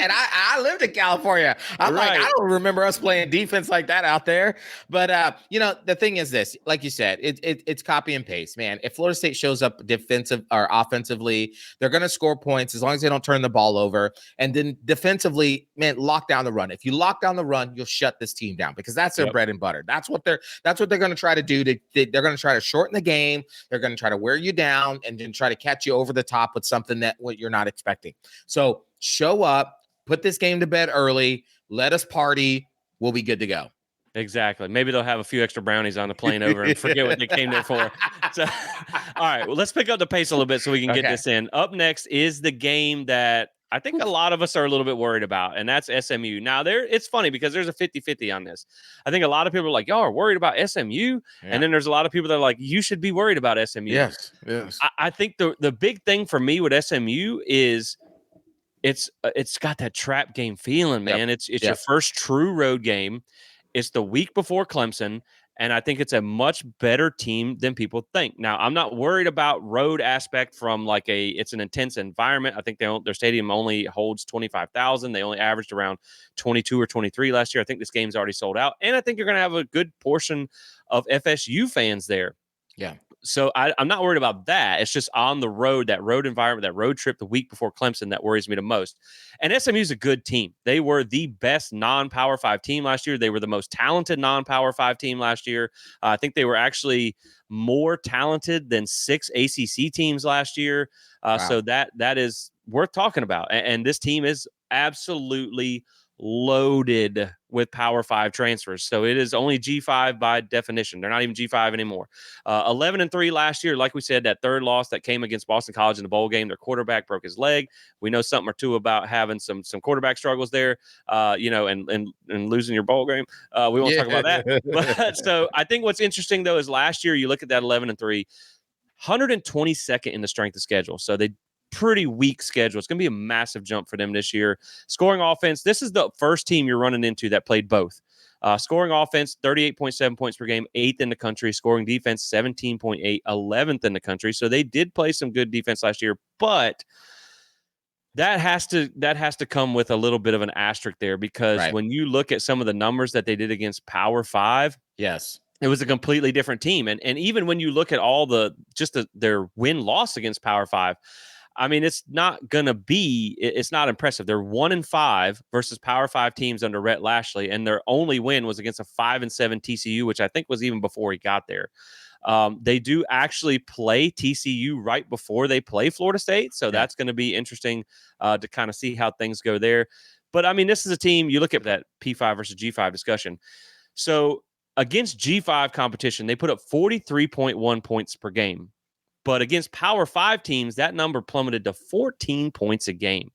And I lived in California. I'm Right. like, I don't remember us playing defense like that out there. But the thing is this, like you said, it's copy and paste, man. If Florida State shows up defensive or offensively, they're going to score points as long as they don't turn the ball over. And then defensively, man, lock down the run. If you lock down the run, you'll shut this team down because that's their bread and butter. That's what they're going to try to do. They're going to try to shorten the game. They're going to try to wear you down and then try to catch you over the top with something that what you're not expecting. So show up. Put this game to bed early. Let us party. We'll be good to go. Exactly. Maybe they'll have a few extra brownies on the plane over and forget what they came there for. So, all right. Well, let's pick up the pace a little bit so we can get this in. Up next is the game that I think a lot of us are a little bit worried about, and that's SMU. Now, it's funny because there's a 50-50 on this. I think a lot of people are like, y'all are worried about SMU. Yeah. And then there's a lot of people that are like, you should be worried about SMU. Yes. I think the big thing for me with SMU is it's got that trap game feeling, man. It's your first true road game. It's the week before Clemson, and I think it's a much better team than people think. Now, I'm not worried about road aspect from it's an intense environment. I think their stadium only holds 25,000. They only averaged around 22 or 23 last year. I think this game's already sold out, and I think you're going to have a good portion of FSU fans there. Yeah. So I'm not worried about that. It's just on the road, that road environment, that road trip the week before Clemson that worries me the most. And SMU is a good team. They were the best non-Power 5 team last year. They were the most talented non-Power 5 team last year. I think they were actually more talented than 6 ACC teams last year. Wow. So that is worth talking about. And this team is absolutely loaded with Power 5 transfers. So it is only G5 by definition. They're not even G5 anymore. 11-3 last year. Like we said, that third loss that came against Boston College in the bowl game, their quarterback broke his leg. We know something or two about having some quarterback struggles there, and losing your bowl game. We won't talk about that. But so I think what's interesting though is last year you look at that 11-3, 122nd in the strength of schedule. So they pretty weak schedule. It's going to be a massive jump for them this year. Scoring offense, this is the first team you're running into that played both. Scoring offense, 38.7 points per game, 8th in the country. Scoring defense, 17.8, 11th in the country. So they did play some good defense last year, but That has to come with a little bit of an asterisk there, because Right. when you look at some of the numbers that they did against Power Five, Yes. it was a completely different team. And even when you look at all their win loss against Power Five, I mean, it's not impressive. They're 1-5 versus Power Five teams under Rhett Lashley, and their only win was against a 5-7 TCU, which I think was even before he got there. They do actually play TCU right before they play Florida State, so Yeah. that's going to be interesting to kind of see how things go there. But I mean, this is a team, you look at that P5 versus G5 discussion. So against G5 competition, they put up 43.1 points per game. But against Power 5 teams, that number plummeted to 14 points a game.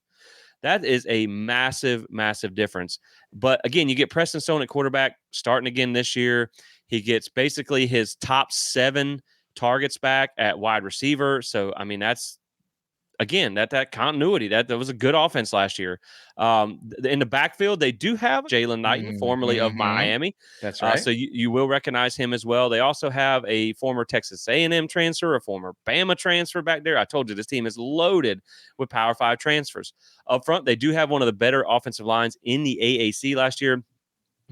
That is a massive, massive difference. But again, you get Preston Stone at quarterback starting again this year. He gets basically his top 7 targets back at wide receiver. So, I mean, that's again that continuity that was a good offense last year. In the backfield, they do have Jalen Knighton, formerly of Mm-hmm. Miami, That's right. so you will recognize him as well. They also have a former Texas A&M transfer, a former Bama transfer back there. I told you this team is loaded with Power 5 transfers. Up front, they do have one of the better offensive lines in the AAC last year,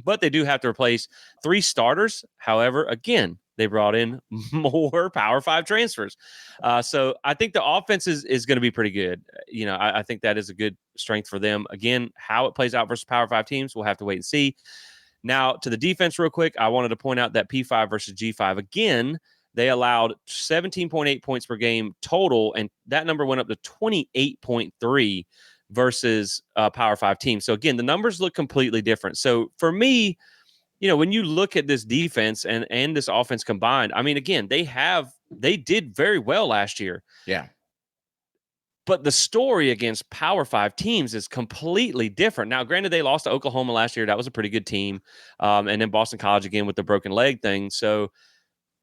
but they do have to replace 3 starters. However, again, they brought in more Power 5 transfers. So I think the offense is going to be pretty good. I think that is a good strength for them. Again, how it plays out versus Power 5 teams, we'll have to wait and see. Now, to the defense, real quick, I wanted to point out that P5 versus G5, again, they allowed 17.8 points per game total, and that number went up to 28.3 versus Power 5 teams. So again, the numbers look completely different. So for me, when you look at this defense and this offense combined, I mean, again, they did very well last year. Yeah. But the story against Power 5 teams is completely different. Now, granted, they lost to Oklahoma last year. That was a pretty good team. And then Boston College again with the broken leg thing. So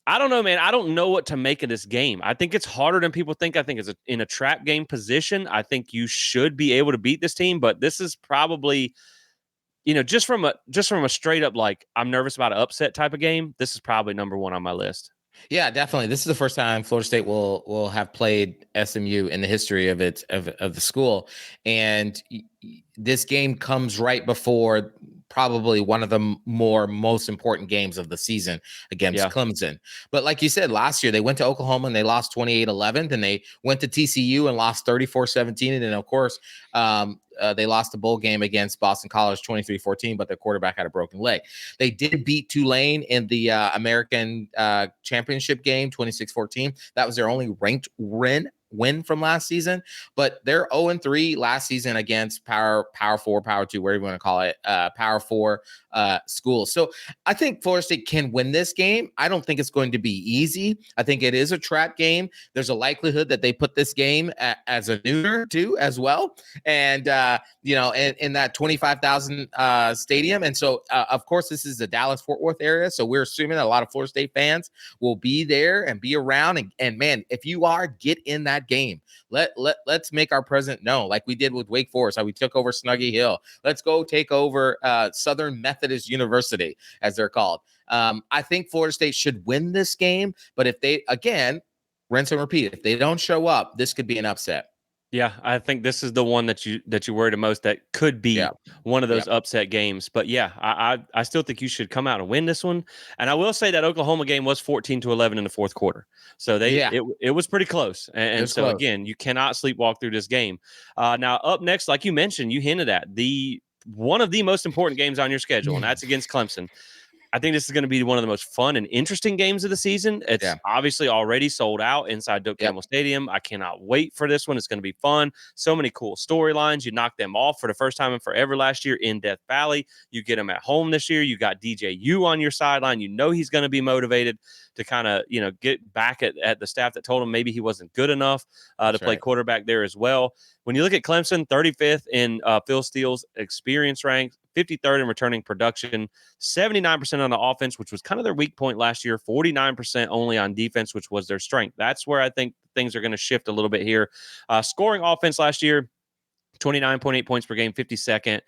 I don't know, man. I don't know what to make of this game. I think it's harder than people think. I think it's in a trap game position. I think you should be able to beat this team, but this is probably, just from a straight up, like, I'm nervous about an upset type of game, this is probably number one on my list. Yeah, definitely. This is the first time Florida State will have played SMU in the history of the school, and this game comes right before probably one of the most important games of the season against Yeah. Clemson. But like you said, last year they went to Oklahoma and they lost 28-11. Then they went to TCU and lost 34-17. And then, of course, they lost the bowl game against Boston College 23-14, but their quarterback had a broken leg. They did beat Tulane in the American championship game 26-14. That was their only ranked win from last season, but they're 0-3 last season against Power 4, Power 2, whatever you want to call it, Power 4 schools. So I think Florida State can win this game. I don't think it's going to be easy. I think it is a trap game. There's a likelihood that they put this game as a nooner too, as well. And, in that 25,000 stadium. And so, of course, this is the Dallas-Fort Worth area. So we're assuming that a lot of Florida State fans will be there and be around. And man, if you are, get in that game. Let's make our presence known, like we did with Wake Forest, how we took over Snuggy Hill. Let's go take over Southern Methodist University, as they're called. I think Florida State should win this game, but if they, again, rinse and repeat, if they don't show up, this could be an upset. Yeah, I think this is the one that you worry the most, that could be one of those upset games. But yeah, I still think you should come out and win this one. And I will say that Oklahoma game was 14-11 in the fourth quarter, so it was pretty close. And so close. Again, you cannot sleepwalk through this game. Now up next, like you mentioned, you hinted at one of the most important games on your schedule, and that's against Clemson. I think this is going to be one of the most fun and interesting games of the season. It's obviously already sold out inside Doak Campbell Stadium. I cannot wait for this one. It's going to be fun. So many cool storylines. You knocked them off for the first time in forever last year in Death Valley. You get them at home this year. You got DJU on your sideline. You know he's going to be motivated to kind of, get back at the staff that told him maybe he wasn't good enough to play quarterback there as well. When you look at Clemson, 35th in Phil Steele's experience rank, 53rd in returning production, 79% on the offense, which was kind of their weak point last year, 49% only on defense, which was their strength. That's where I think things are going to shift a little bit here. Scoring offense last year, 29.8 points per game, 52nd.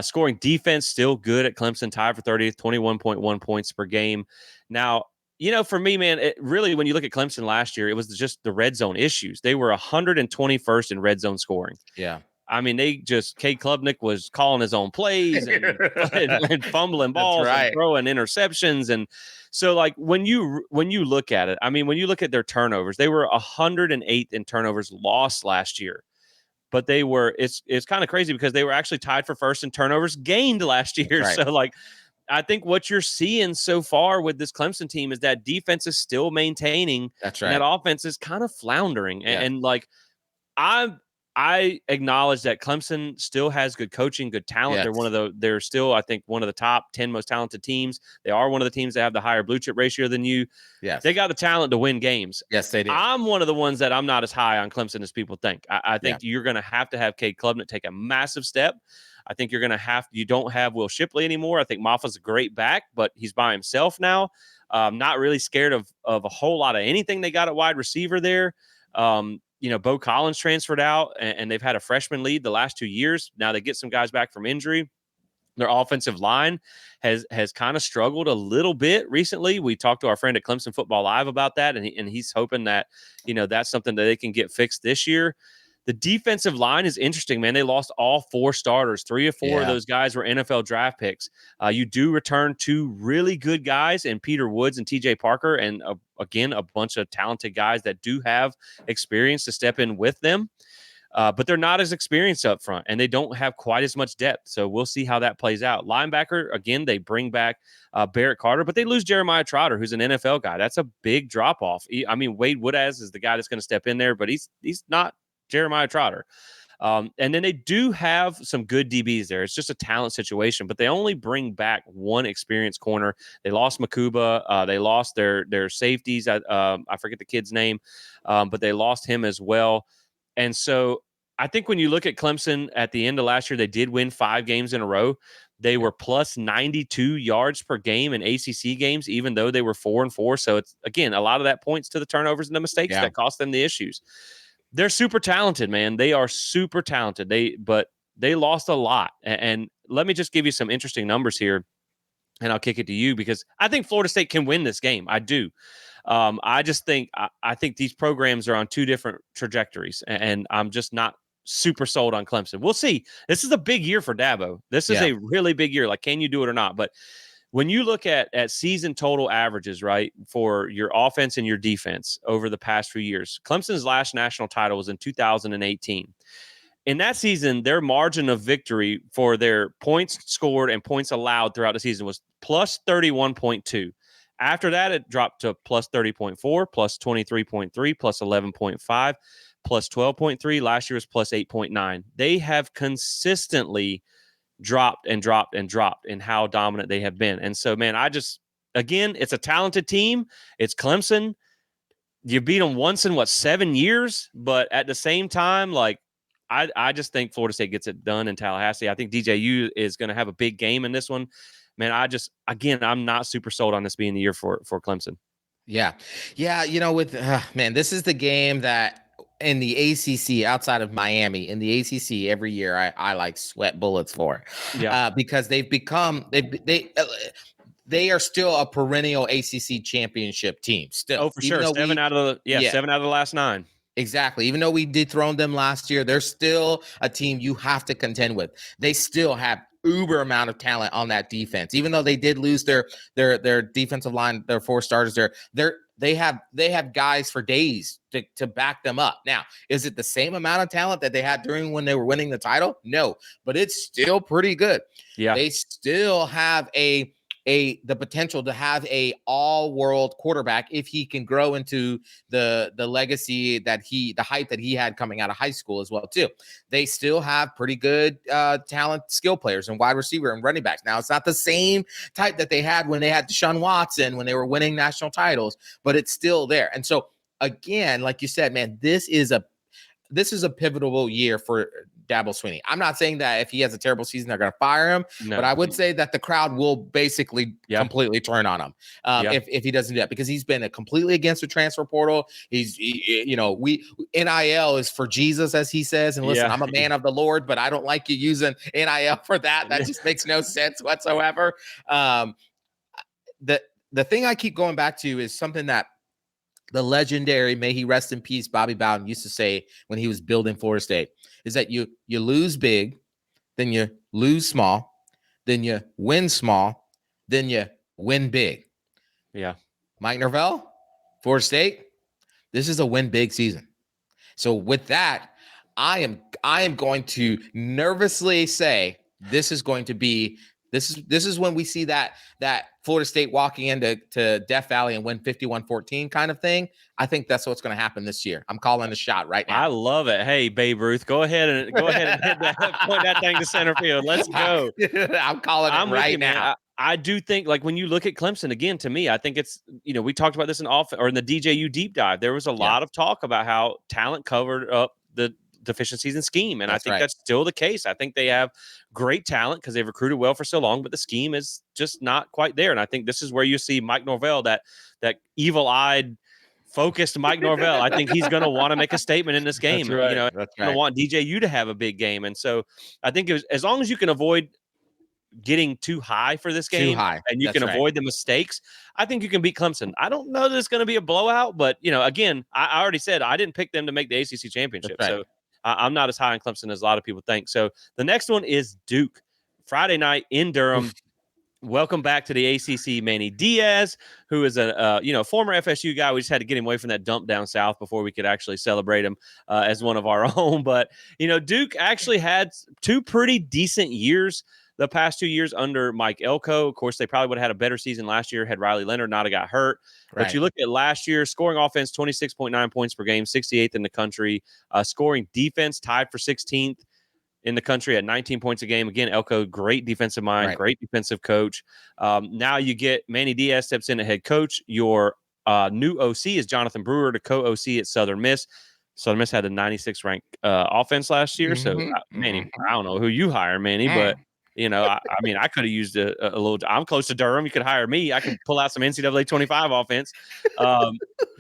Scoring defense, still good at Clemson, tied for 30th, 21.1 points per game. Now, For me, man, it really, when you look at Clemson last year, it was just the red zone issues. They were 121st in red zone scoring. Yeah. I mean, Cade Klubnik was calling his own plays and fumbling That's balls and right. throwing interceptions. And so, like, when you look at it, I mean, when you look at their turnovers, they were 108th in turnovers lost last year. But it's kind of crazy because they were actually tied for first in turnovers gained last That's year. right. So, like, I think what you're seeing so far with this Clemson team is that defense is still maintaining That's and that right. offense is kind of floundering. Yeah. And like, I I acknowledge that Clemson still has good coaching, good talent. Yes. They're still, I think, one of the top 10 most talented teams. They are one of the teams that have the higher blue chip ratio than you. They Yes. got the talent to win games. Yes, they do. I'm one of the ones that I'm not as high on Clemson as people think. I Yeah. think you're going to have Cade Klubnik take a massive step. I think you don't have Will Shipley anymore. I think Moffa's a great back, but he's by himself now. Not really scared of a whole lot of anything they got at wide receiver there. Bo Collins transferred out, and they've had a freshman lead the last 2 years. Now they get some guys back from injury. Their offensive line has kind of struggled a little bit recently. We talked to our friend at Clemson Football Live about that, and he's hoping that that's something that they can get fixed this year. The defensive line is interesting, man. They lost all 4 starters. 3 or 4 of Yeah. those guys were NFL draft picks. You do return 2 really good guys in Peter Woods and TJ Parker, and again, a bunch of talented guys that do have experience to step in with them. But they're not as experienced up front, and they don't have quite as much depth. So we'll see how that plays out. Linebacker, again, they bring back Barrett Carter, but they lose Jeremiah Trotter, who's an NFL guy. That's a big drop off. I mean, Wade Woodaz is the guy that's going to step in there, but he's not Jeremiah Trotter. And then they do have some good DBs there. It's just a talent situation, but they only bring back one experienced corner. They lost Makuba. They lost their safeties. I forget the kid's name, but they lost him as well. And so I think when you look at Clemson at the end of last year, they did win 5 games in a row. They were plus 92 yards per game in ACC games, even though they were 4-4. So it's, again, a lot of that points to the turnovers and the mistakes that cost them the issues. They're super talented, man. They are super talented. But they lost a lot. And let me just give you some interesting numbers here, and I'll kick it to you because I think Florida State can win this game. I do. I just think I think these programs are on 2 different trajectories, and I'm just not super sold on Clemson. We'll see. This is a big year for Dabo. This is a really big year. Like, can you do it or not? But when you look at season total averages, right, for your offense and your defense over the past few years, Clemson's last national title was in 2018. In that season, their margin of victory for their points scored and points allowed throughout the season was plus 31.2. After that, it dropped to plus 30.4, plus 23.3, plus 11.5, plus 12.3. Last year was plus 8.9. They have consistently dropped and dropped and dropped in how dominant they have been. And so, man, again, it's a talented team. It's Clemson. You beat them once in 7 years? But at the same time, like, I just think Florida State gets it done in Tallahassee. I think DJU is going to have a big game in this one. Man, I'm not super sold on this being the year for Clemson. Yeah. Yeah. This is the game that in the ACC outside of Miami, in the ACC every year, I like sweat bullets for, because they've become, they are still a perennial ACC championship team still. Oh, for sure. 7 out of the last 9. Exactly. Even though we dethroned them last year, they're still a team you have to contend with. They still have uber amount of talent on that defense. Even though they did lose their defensive line, their 4 starters they have guys for days to back them up. Now, is it the same amount of talent that they had during when they were winning the title? No, but it's still pretty good. Yeah. They still have the potential to have a all-world quarterback if he can grow into the legacy the height that he had coming out of high school as well too. They still have pretty good talent, skill players and wide receiver and running backs. Now, it's not the same type that they had when they had Deshaun Watson when they were winning national titles, but it's still there. And so again, like you said, man, this is a pivotal year for Dabo Swinney. I'm not saying that if he has a terrible season, they're going to fire him, but I would say that the crowd will basically completely turn on him if he doesn't do that, because he's been completely against the transfer portal. NIL is for Jesus, as he says. And listen, I'm a man of the Lord, but I don't like you using NIL for that. That just makes no sense whatsoever. the thing I keep going back to is something that the legendary, may he rest in peace, Bobby Bowden used to say when he was building Florida State, is that you lose big, then you lose small, then you win small, then you win big. Yeah. Mike Norvell, Florida State, this is a win big season. So with that, I am going to nervously say this is going to be this is when we see that Florida State walking into Death Valley and win 51-14 kind of thing. I think that's what's going to happen this year. I'm calling a shot right now. I love it. Hey, Babe Ruth, go ahead and hit that, point that thing to center field. Let's go. I'm calling it right now. Man. I do think, like, when you look at Clemson again, to me, I think it's, we talked about this in the DJU deep dive. There was a lot of talk about how talent covered up the deficiencies in scheme. And I think that's still the case. I think they have great talent because they've recruited well for so long, but the scheme is just not quite there. And I think this is where you see Mike Norvell, that evil-eyed, focused Mike Norvell. I think he's going to want to make a statement in this game. That's right. That's going to want DJU to have a big game. And so I think as long as you can avoid getting too high for this game and you can avoid the mistakes, I think you can beat Clemson. I don't know that it's going to be a blowout, but again, I already said I didn't pick them to make the ACC championship. So I'm not as high on Clemson as a lot of people think. So the next one is Duke, Friday night in Durham. Welcome back to the ACC, Manny Diaz, who is a former FSU guy. We just had to get him away from that dump down south before we could actually celebrate him as one of our own. But Duke actually had two pretty decent years the past 2 years under Mike Elko. Of course, they probably would have had a better season last year had Riley Leonard not have got hurt. Right. But you look at last year, scoring offense 26.9 points per game, 68th in the country. Scoring defense tied for 16th in the country at 19 points a game. Again, Elko, great defensive mind, great defensive coach. Now you get Manny Diaz steps in as head coach. Your new OC is Jonathan Brewer, the co-OC at Southern Miss. Southern Miss had a 96th ranked offense last year. So, Manny, I don't know who you hire, Manny, but I mean, I could have used a little. I'm close to Durham. You could hire me. I could pull out some NCAA 25 offense.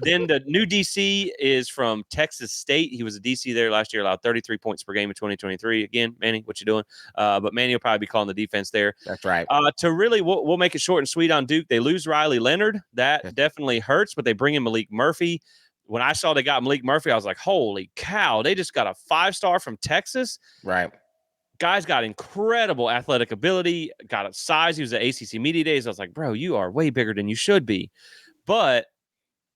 Then the new DC is from Texas State. He was a DC there last year, allowed 33 points per game in 2023. Again, Manny, what you doing? But Manny will probably be calling the defense there. That's right. To really, we'll make it short and sweet on Duke. They lose Riley Leonard. That definitely hurts, but they bring in Malik Murphy. When I saw they got Malik Murphy, I was like, holy cow, they just got a 5-star from Texas. Right. Guy's got incredible athletic ability, got a size. He was at ACC Media Days. I was like, bro, you are way bigger than you should be. But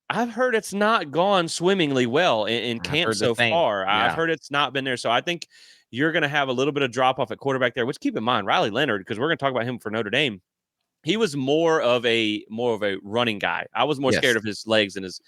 I've heard it's not gone swimmingly well in camp so far. Yeah. I've heard it's not been there. So I think you're going to have a little bit of drop off at quarterback there, which keep in mind, Riley Leonard, because we're going to talk about him for Notre Dame. He was more of a running guy. I was more scared of his legs than his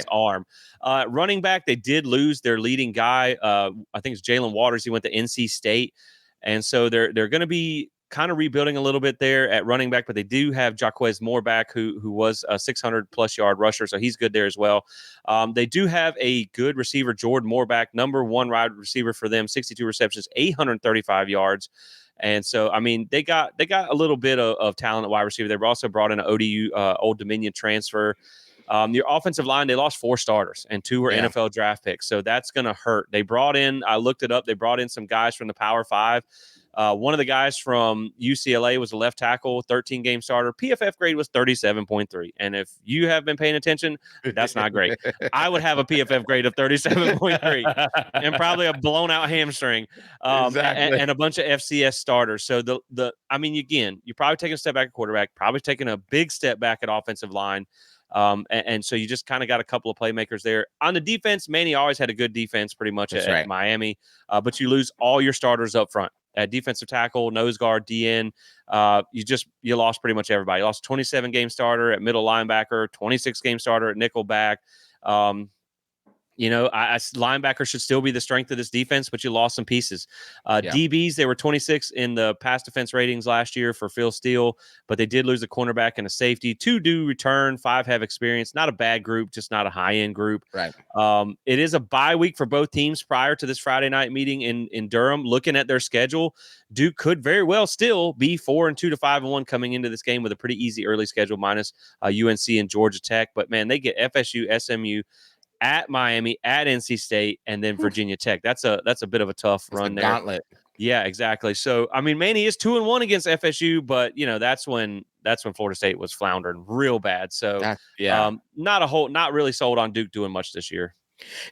arm. Running back, they did lose their leading guy. I think it's Jalen Waters. He went to NC State. And so they're going to be kind of rebuilding a little bit there at running back, but they do have Jaquez Moore back, who was a 600-plus yard rusher, so he's good there as well. They do have a good receiver, Jordan Moore back, number one wide receiver for them, 62 receptions, 835 yards. And so, I mean, they got a little bit of talent at wide receiver. They've also brought in an ODU, Old Dominion transfer. Your offensive line, they lost 4 starters and 2 were NFL draft picks. So that's going to hurt. They brought in, I looked it up, they brought in some guys from the Power 5. One of the guys from UCLA was a left tackle, 13-game starter. PFF grade was 37.3. And if you have been paying attention, that's not great. I would have a PFF grade of 37.3 and probably a blown-out hamstring and a bunch of FCS starters. So, again, you're probably taking a step back at quarterback, probably taking a big step back at offensive line. And so you just kind of got a couple of playmakers there. On the defense, Manny always had a good defense pretty much at Miami, but you lose all your starters up front. At defensive tackle, nose guard, DN, you lost pretty much everybody. You lost 27-game starter at middle linebacker, 26-game starter at nickelback. Linebacker should still be the strength of this defense, but you lost some pieces. DBs, they were 26 in the pass defense ratings last year for Phil Steele, but they did lose a cornerback and a safety. 2 do return, 5 have experience. Not a bad group, just not a high-end group. Right. It is a bye week for both teams prior to this Friday night meeting in Durham. Looking at their schedule, Duke could very well still be 4-2 to 5-1 coming into this game with a pretty easy early schedule minus UNC and Georgia Tech. But, man, they get FSU, SMU, at Miami, at NC State, and then Virginia Tech. That's a bit of a tough run there. Gauntlet. Yeah, exactly. So, I mean, Manny is 2-1 against FSU, but that's when Florida State was floundering real bad. So, Yeah. not really sold on Duke doing much this year.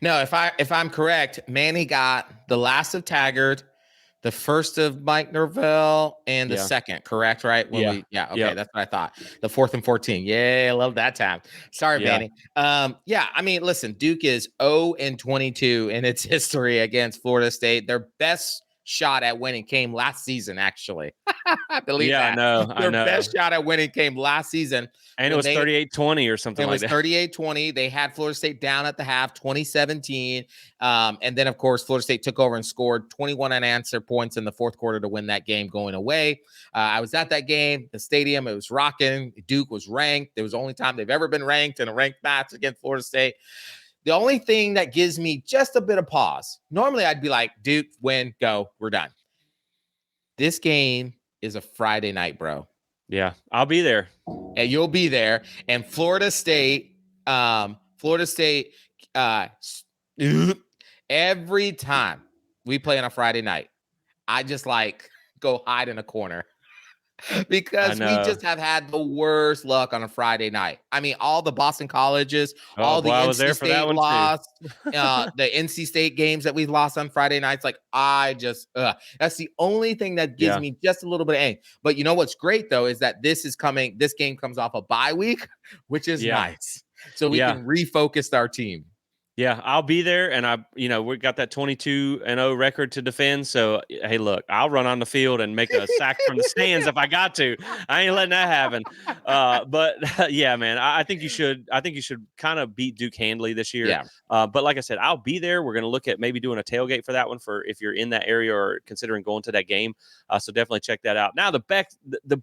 No, if I'm correct, Manny got the last of Taggart, the first of Mike Norvell, and the Yeah. second, correct? Right? Yeah. Okay, Yep. that's what I thought. The fourth and 14. Yeah, I love that time. Sorry, Yeah. Manny. Yeah, I mean, listen, Duke is 0 and 22 in its history against Florida State. Their best shot at winning came last season, actually. Believe Yeah, I that. know. I Their know. best shot at winning came last season And it when was they 38-20 or something it like was that. 38-20. They had Florida State down at the half, 2017. And then, of course, Florida State took over and scored 21 unanswered points in the fourth quarter to win that game going away. I was at that game, the stadium. It was rocking. Duke was ranked. It was the only time they've ever been ranked in a ranked match against Florida State. The only thing that gives me just a bit of pause, normally I'd be like, Duke, win, go, we're done. This game is a Friday night, bro. Yeah, I'll be there. And you'll be there. And Florida State, uh, every time we play on a Friday night, I just like go hide in a corner I because we know. just have had the worst luck on a Friday night. I mean, all the Boston colleges, Oh all boy, the I was NC there for that State one too. loss, the NC State games that we've lost on Friday nights. Like, that's the only thing that gives Yeah. me just a little bit of angst. But you know what's great though is that this game comes off a bye week, which is Yeah. nice. So we Yeah. can refocus our team. Yeah, I'll be there, and we got that 22-0 record to defend. So, hey, look, I'll run on the field and make a sack from the stands if I got to. I ain't letting that happen. But yeah, man, I think you should. I think you should kind of beat Duke handily this year. Yeah. But like I said, I'll be there. We're going to look at maybe doing a tailgate for that one for if you're in that area or considering going to that game. So definitely check that out. Now the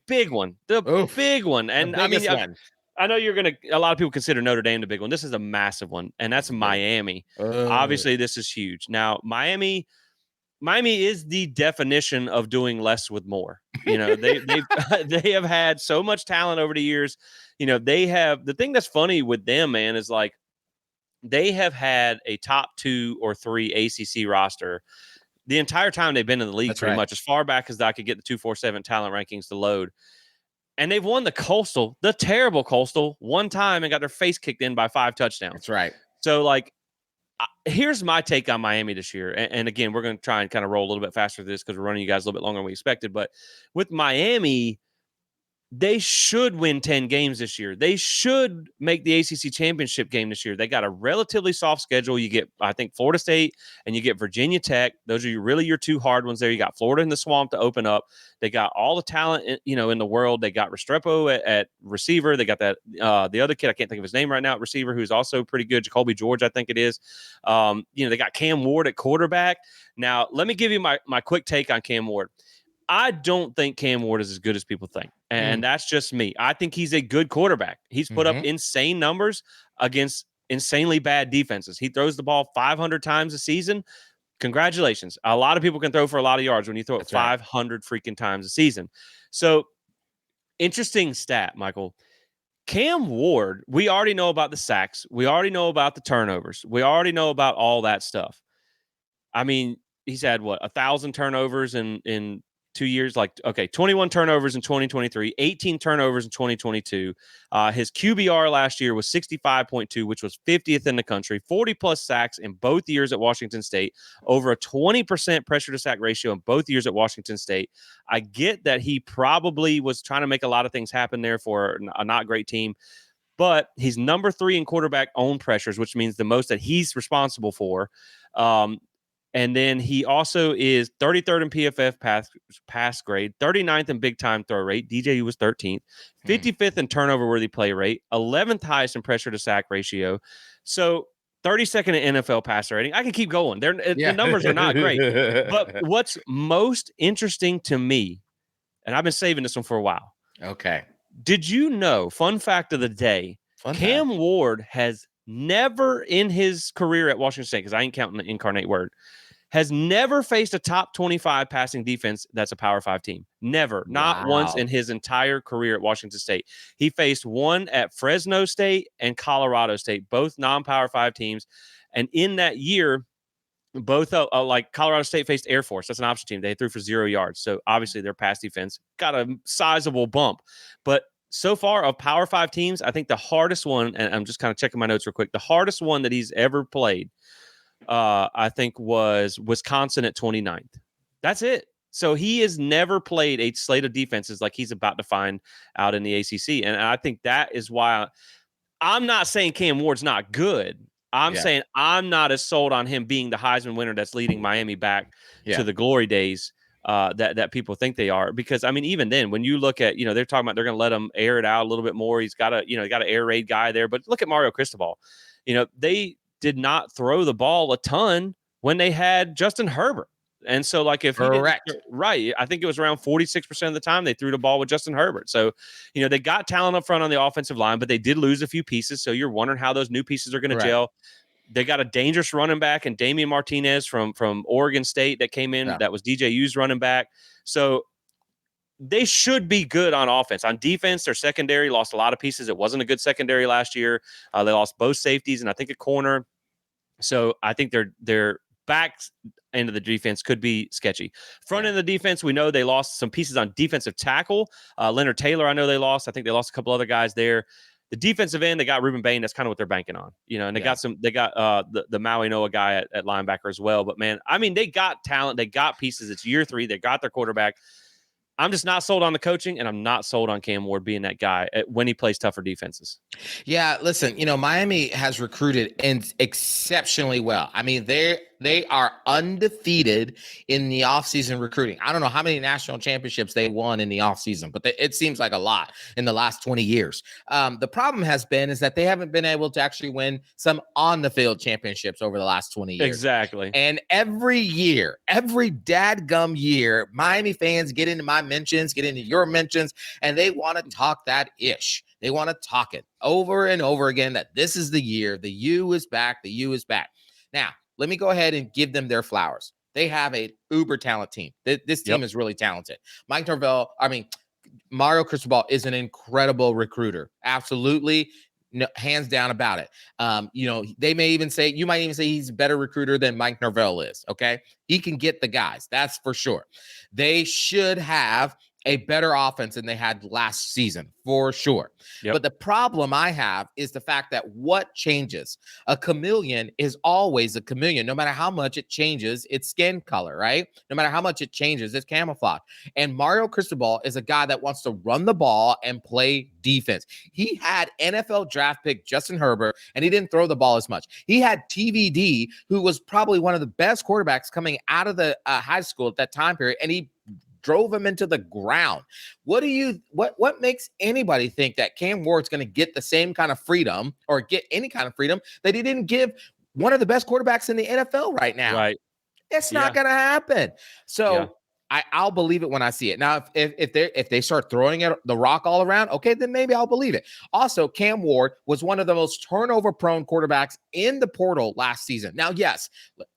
big one, The and I mean, biggest one. I know a lot of people consider Notre Dame the big one. This is a massive one, and that's Miami. Oh, Obviously, this is huge. Now, Miami is the definition of doing less with more. They have had so much talent over the years. They have the thing that's funny with them, man, is like they have had a top 2 or 3 ACC roster the entire time they've been in the league, that's pretty right. much as far back as I could get the 247 talent rankings to load. And they've won the terrible Coastal, one time and got their face kicked in by 5 touchdowns. That's right. So, like, here's my take on Miami this year. And again, we're going to try and kind of roll a little bit faster through this because we're running you guys a little bit longer than we expected. But with Miami, they should win 10 games this year. They should make the ACC championship game this year. They got a relatively soft schedule. You get, I think, Florida State and you get Virginia Tech. Those are really your 2 hard ones there. You got Florida in the Swamp to open up. They got all the talent, in the world. They got Restrepo at receiver. They got that the other kid, I can't think of his name right now, at receiver, who's also pretty good. Jacoby George, I think it is. They got Cam Ward at quarterback. Now, let me give you my quick take on Cam Ward. I don't think Cam Ward is as good as people think. And that's just me. I think he's a good quarterback. He's put up insane numbers against insanely bad defenses. He throws the ball 500 times a season. Congratulations. A lot of people can throw for a lot of yards when you throw it 500 freaking times a season. So, interesting stat, Michael. Cam Ward, we already know about the sacks. We already know about the turnovers. We already know about all that stuff. I mean, he's had 1,000 turnovers in 2 years, 21 turnovers in 2023, 18 turnovers in 2022. His QBR last year was 65.2, which was 50th in the country, 40 plus sacks in both years at Washington State, over a 20% pressure to sack ratio in both years at Washington State. I get that he probably was trying to make a lot of things happen there for a not great team, but he's number 3 in quarterback own pressures, which means the most that he's responsible for. And then he also is 33rd in PFF pass grade, 39th in big time throw rate. DJU was 13th, 55th in turnover worthy play rate, 11th highest in pressure to sack ratio. So 32nd in NFL passer rating. I can keep going. The numbers are not great. But what's most interesting to me, and I've been saving this one for a while. Okay. Did you know, fun fact of the day, Cam Ward has never in his career at Washington State, because I ain't counting the incarnate word, has never faced a top 25 passing defense that's a Power 5 team. Never. Not once in his entire career at Washington State. He faced one at Fresno State and Colorado State, both non-Power 5 teams. And in that year, both like Colorado State faced Air Force. That's an option team. They threw for 0 yards. So obviously their pass defense got a sizable bump. But so far of Power 5 teams, I think the hardest one, and I'm just kind of checking my notes real quick, the hardest one that he's ever played, I think, was Wisconsin at 29th. That's it. So he has never played a slate of defenses like he's about to find out in the ACC. And I think that is why I'm not saying Cam Ward's not good. I'm saying I'm not as sold on him being the Heisman winner that's leading Miami back to the glory days that people think they are. Because I mean, even then, when you look at, they're talking about they're going to let him air it out a little bit more. He's got got an air raid guy there. But look at Mario Cristobal. They did not throw the ball a ton when they had Justin Herbert. And so, like, if he correct, right, I think it was around 46% of the time they threw the ball with Justin Herbert. So, they got talent up front on the offensive line, but they did lose a few pieces. So you're wondering how those new pieces are going to gel. They got a dangerous running back and Damian Martinez from Oregon State that came in. That was DJU's running back. So they should be good on offense. On defense, their secondary lost a lot of pieces. It wasn't a good secondary last year. They lost both safeties and I think a corner. So I think their back end of the defense could be sketchy. Front end of the defense, we know they lost some pieces on defensive tackle. Leonard Taylor, I know they lost. I think they lost a couple other guys there. The defensive end, they got Ruben Bain. That's kind of what they're banking on, and they got the Maui Noah guy at linebacker as well. But man, I mean, they got talent. They got pieces. It's year 3. They got their quarterback. I'm just not sold on the coaching, and I'm not sold on Cam Ward being that guy when he plays tougher defenses. Yeah, listen, Miami has recruited exceptionally well. I mean, they are undefeated in the offseason recruiting. I don't know how many national championships they won in the offseason, but it seems like a lot in the last 20 years. The problem has been is that they haven't been able to actually win some on-the-field championships over the last 20 years. Exactly. And every year, every dadgum year, Miami fans get into my mentions, get into your mentions, and they want to talk that ish. They want to talk it over and over again that this is the year. The U is back. The U is back. Now, let me go ahead and give them their flowers. They have a uber talent team. This team is really talented. Mario Cristobal is an incredible recruiter. Absolutely. No, hands down about it. They may even say, you might even say he's a better recruiter than Mike Norvell is. Okay. He can get the guys. That's for sure. They should have a better offense than they had last season, for sure. But the problem I have is the fact that what changes? A chameleon is always a chameleon, no matter how much it changes its skin color, right? No matter how much it changes its camouflage. And Mario Cristobal is a guy that wants to run the ball and play defense. He had NFL draft pick Justin Herbert, and he didn't throw the ball as much. He had TVD, who was probably one of the best quarterbacks coming out of the high school at that time period, and he drove him into the ground. What makes anybody think that Cam Ward's going to get the same kind of freedom or get any kind of freedom that he didn't give one of the best quarterbacks in the NFL right now? Right. It's not going to happen. So I'll believe it when I see it. Now, if they start throwing the rock all around, okay, then maybe I'll believe it. Also, Cam Ward was one of the most turnover-prone quarterbacks in the portal last season. Now, yes,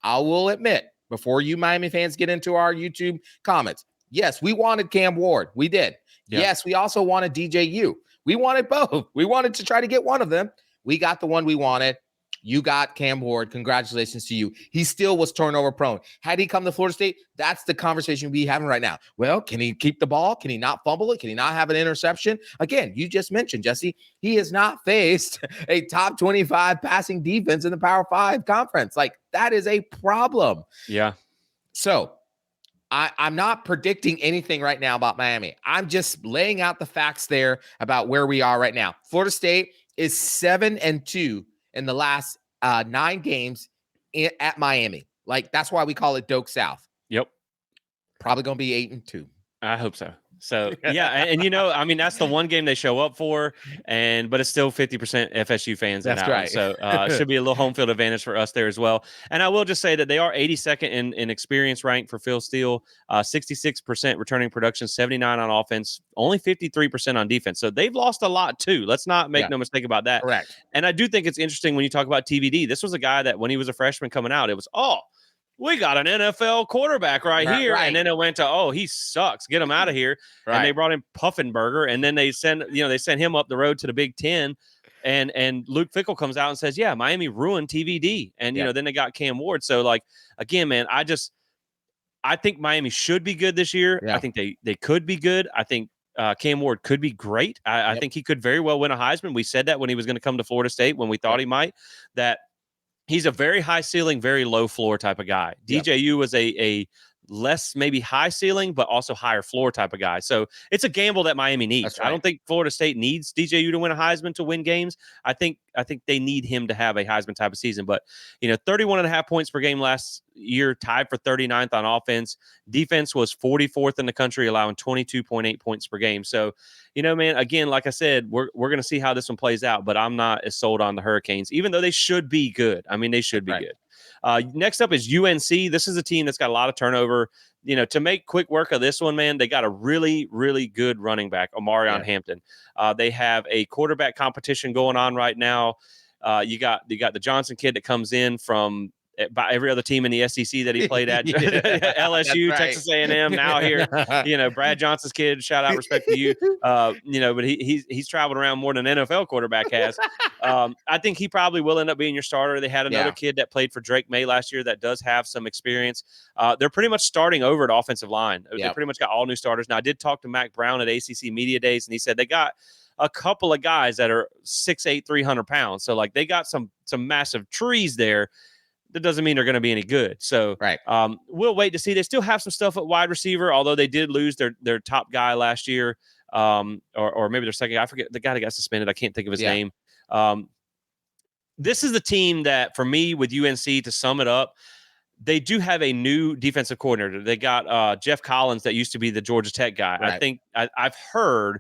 I will admit, before you Miami fans get into our YouTube comments, yes, we wanted Cam Ward. We did. Yeah. Yes, we also wanted DJU. We wanted both. We wanted to try to get one of them. We got the one we wanted. You got Cam Ward. Congratulations to you. He still was turnover prone. Had he come to Florida State, that's the conversation we're having right now. Well, can he keep the ball? Can he not fumble it? Can he not have an interception? Again, you just mentioned, Jesse, he has not faced a top 25 passing defense in the Power 5 conference. Like, that is a problem. Yeah. So, I'm not predicting anything right now about Miami. I'm just laying out the facts there about where we are right now. Florida State is 7-2 in the last 9 games at Miami. Like, that's why we call it Doak South. Yep. Probably going to be 8-2. I hope so. So, yeah. And that's the one game they show up for, but it's still 50% FSU fans. That's right. So it should be a little home field advantage for us there as well. And I will just say that they are 82nd in experience rank for Phil Steele, 66% returning production, 79 on offense, only 53% on defense. So they've lost a lot too. Let's not make no mistake about that. Correct. And I do think it's interesting when you talk about TVD. This was a guy that when he was a freshman coming out, it was, we got an NFL quarterback right here. Right. And then it went to, he sucks. Get him out of here. Right. And they brought in Puffenberger. And then they sent him up the road to the Big Ten. And Luke Fickell comes out and says, yeah, Miami ruined TVD. And, Yep. then they got Cam Ward. So, like, again, man, I think Miami should be good this year. I Yeah. think they could be good. I think Cam Ward could be great. I Yep. think he could very well win a Heisman. We said that when he was going to come to Florida State, when we thought he might, that he's a very high ceiling, very low floor type of guy. Yep. DJU was a less maybe high ceiling, but also higher floor type of guy. So it's a gamble that Miami needs. Right. I don't think Florida State needs DJU to win a Heisman to win games. I think they need him to have a Heisman type of season. But, 31.5 points per game last year, tied for 39th on offense. Defense was 44th in the country, allowing 22.8 points per game. So, man, again, like I said, we're going to see how this one plays out, but I'm not as sold on the Hurricanes, even though they should be good. I mean, they should be good. Next up is UNC. This is a team that's got a lot of turnover. To make quick work of this one, man, they got a really, really good running back, Omarion Hampton. They have a quarterback competition going on right now. You got the Johnson kid that comes in from by every other team in the SEC that he played at. LSU, right. Texas A&M, now here. Brad Johnson's kid. Shout out, respect to you. But he's traveled around more than an NFL quarterback has. I think he probably will end up being your starter. They had another kid that played for Drake May last year that does have some experience. They're pretty much starting over at offensive line. They pretty much got all new starters. Now, I did talk to Mac Brown at ACC Media Days, and he said they got a couple of guys that are 6'8", 300 pounds. So, like, they got some massive trees there. That doesn't mean they're going to be any good. So we'll wait to see. They still have some stuff at wide receiver, although they did lose their top guy last year, or maybe their second guy. I forget the guy that got suspended. I can't think of his name. This is the team that, for me, with UNC, to sum it up, they do have a new defensive coordinator. They got Jeff Collins that used to be the Georgia Tech guy. I think I've heard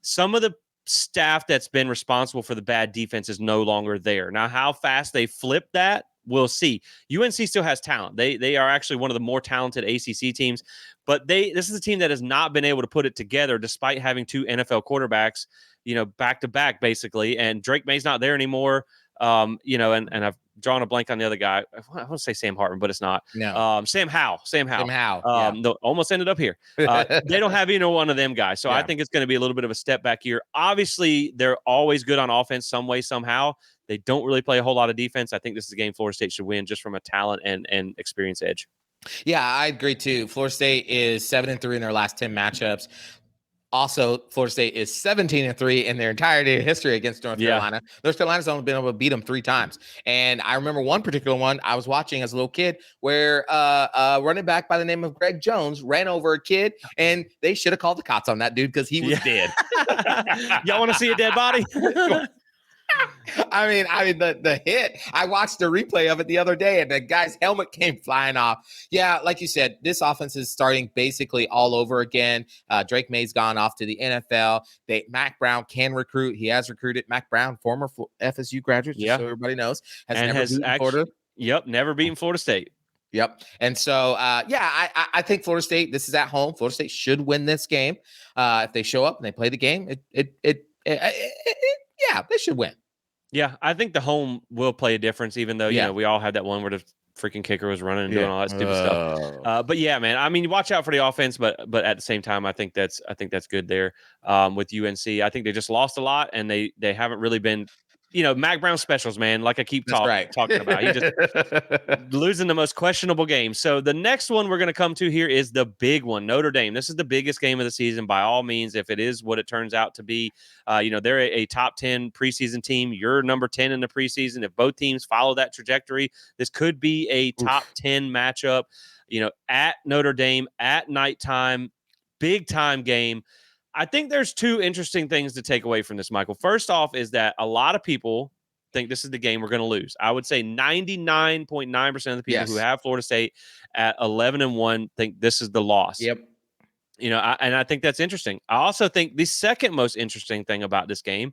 some of the staff that's been responsible for the bad defense is no longer there. Now, how fast they flip that, we'll see. UNC still has talent. They are actually one of the more talented ACC teams, but this is a team that has not been able to put it together despite having two NFL quarterbacks, back to back basically. And Drake May's not there anymore. And I've drawn a blank on the other guy. I want to say Sam Hartman, but it's not. No. Sam Howell. Almost ended up here. They don't have either one of them guys. So I think it's going to be a little bit of a step back here. Obviously, they're always good on offense some way, somehow. They don't really play a whole lot of defense. I think this is a game Florida State should win just from a talent and experience edge. Yeah, I agree too. Florida State is 7-3 in their last 10 matchups. Also, Florida State is 17-3 in their entire history against North Carolina. North Carolina's only been able to beat them 3 times. And I remember one particular one I was watching as a little kid where a running back by the name of Greg Jones ran over a kid, and they should have called the cops on that dude because he was dead. Y'all want to see a dead body? I mean, the hit. I watched the replay of it the other day, and the guy's helmet came flying off. Yeah, like you said, this offense is starting basically all over again. Drake May's gone off to the NFL. Mac Brown can recruit. He has recruited. Mac Brown, former FSU graduate, just so everybody knows, has beaten Florida. Yep, never beaten Florida State. Yep. And so, I think Florida State, this is at home. Florida State should win this game. If they show up and they play the game, yeah, they should win. Yeah, I think the home will play a difference, even though, we all had that one where the freaking kicker was running and doing all that stupid stuff. But yeah, man, I mean, watch out for the offense, but at the same time, I think that's good there with UNC. I think they just lost a lot, and they haven't really been, Mac Brown specials, man, like I keep talking about. He just losing the most questionable game. So the next one we're going to come to here is the big one, Notre Dame. This is the biggest game of the season by all means, if it is what it turns out to be. They're a top 10 preseason team. You're number 10 in the preseason. If both teams follow that trajectory, this could be a top 10 matchup, at Notre Dame at nighttime, big time game. I think there's 2 interesting things to take away from this, Michael. First off is that a lot of people think this is the game we're going to lose. I would say 99.9% of the people who have Florida State at 11-1 think this is the loss. Yep. And I think that's interesting. I also think the second most interesting thing about this game,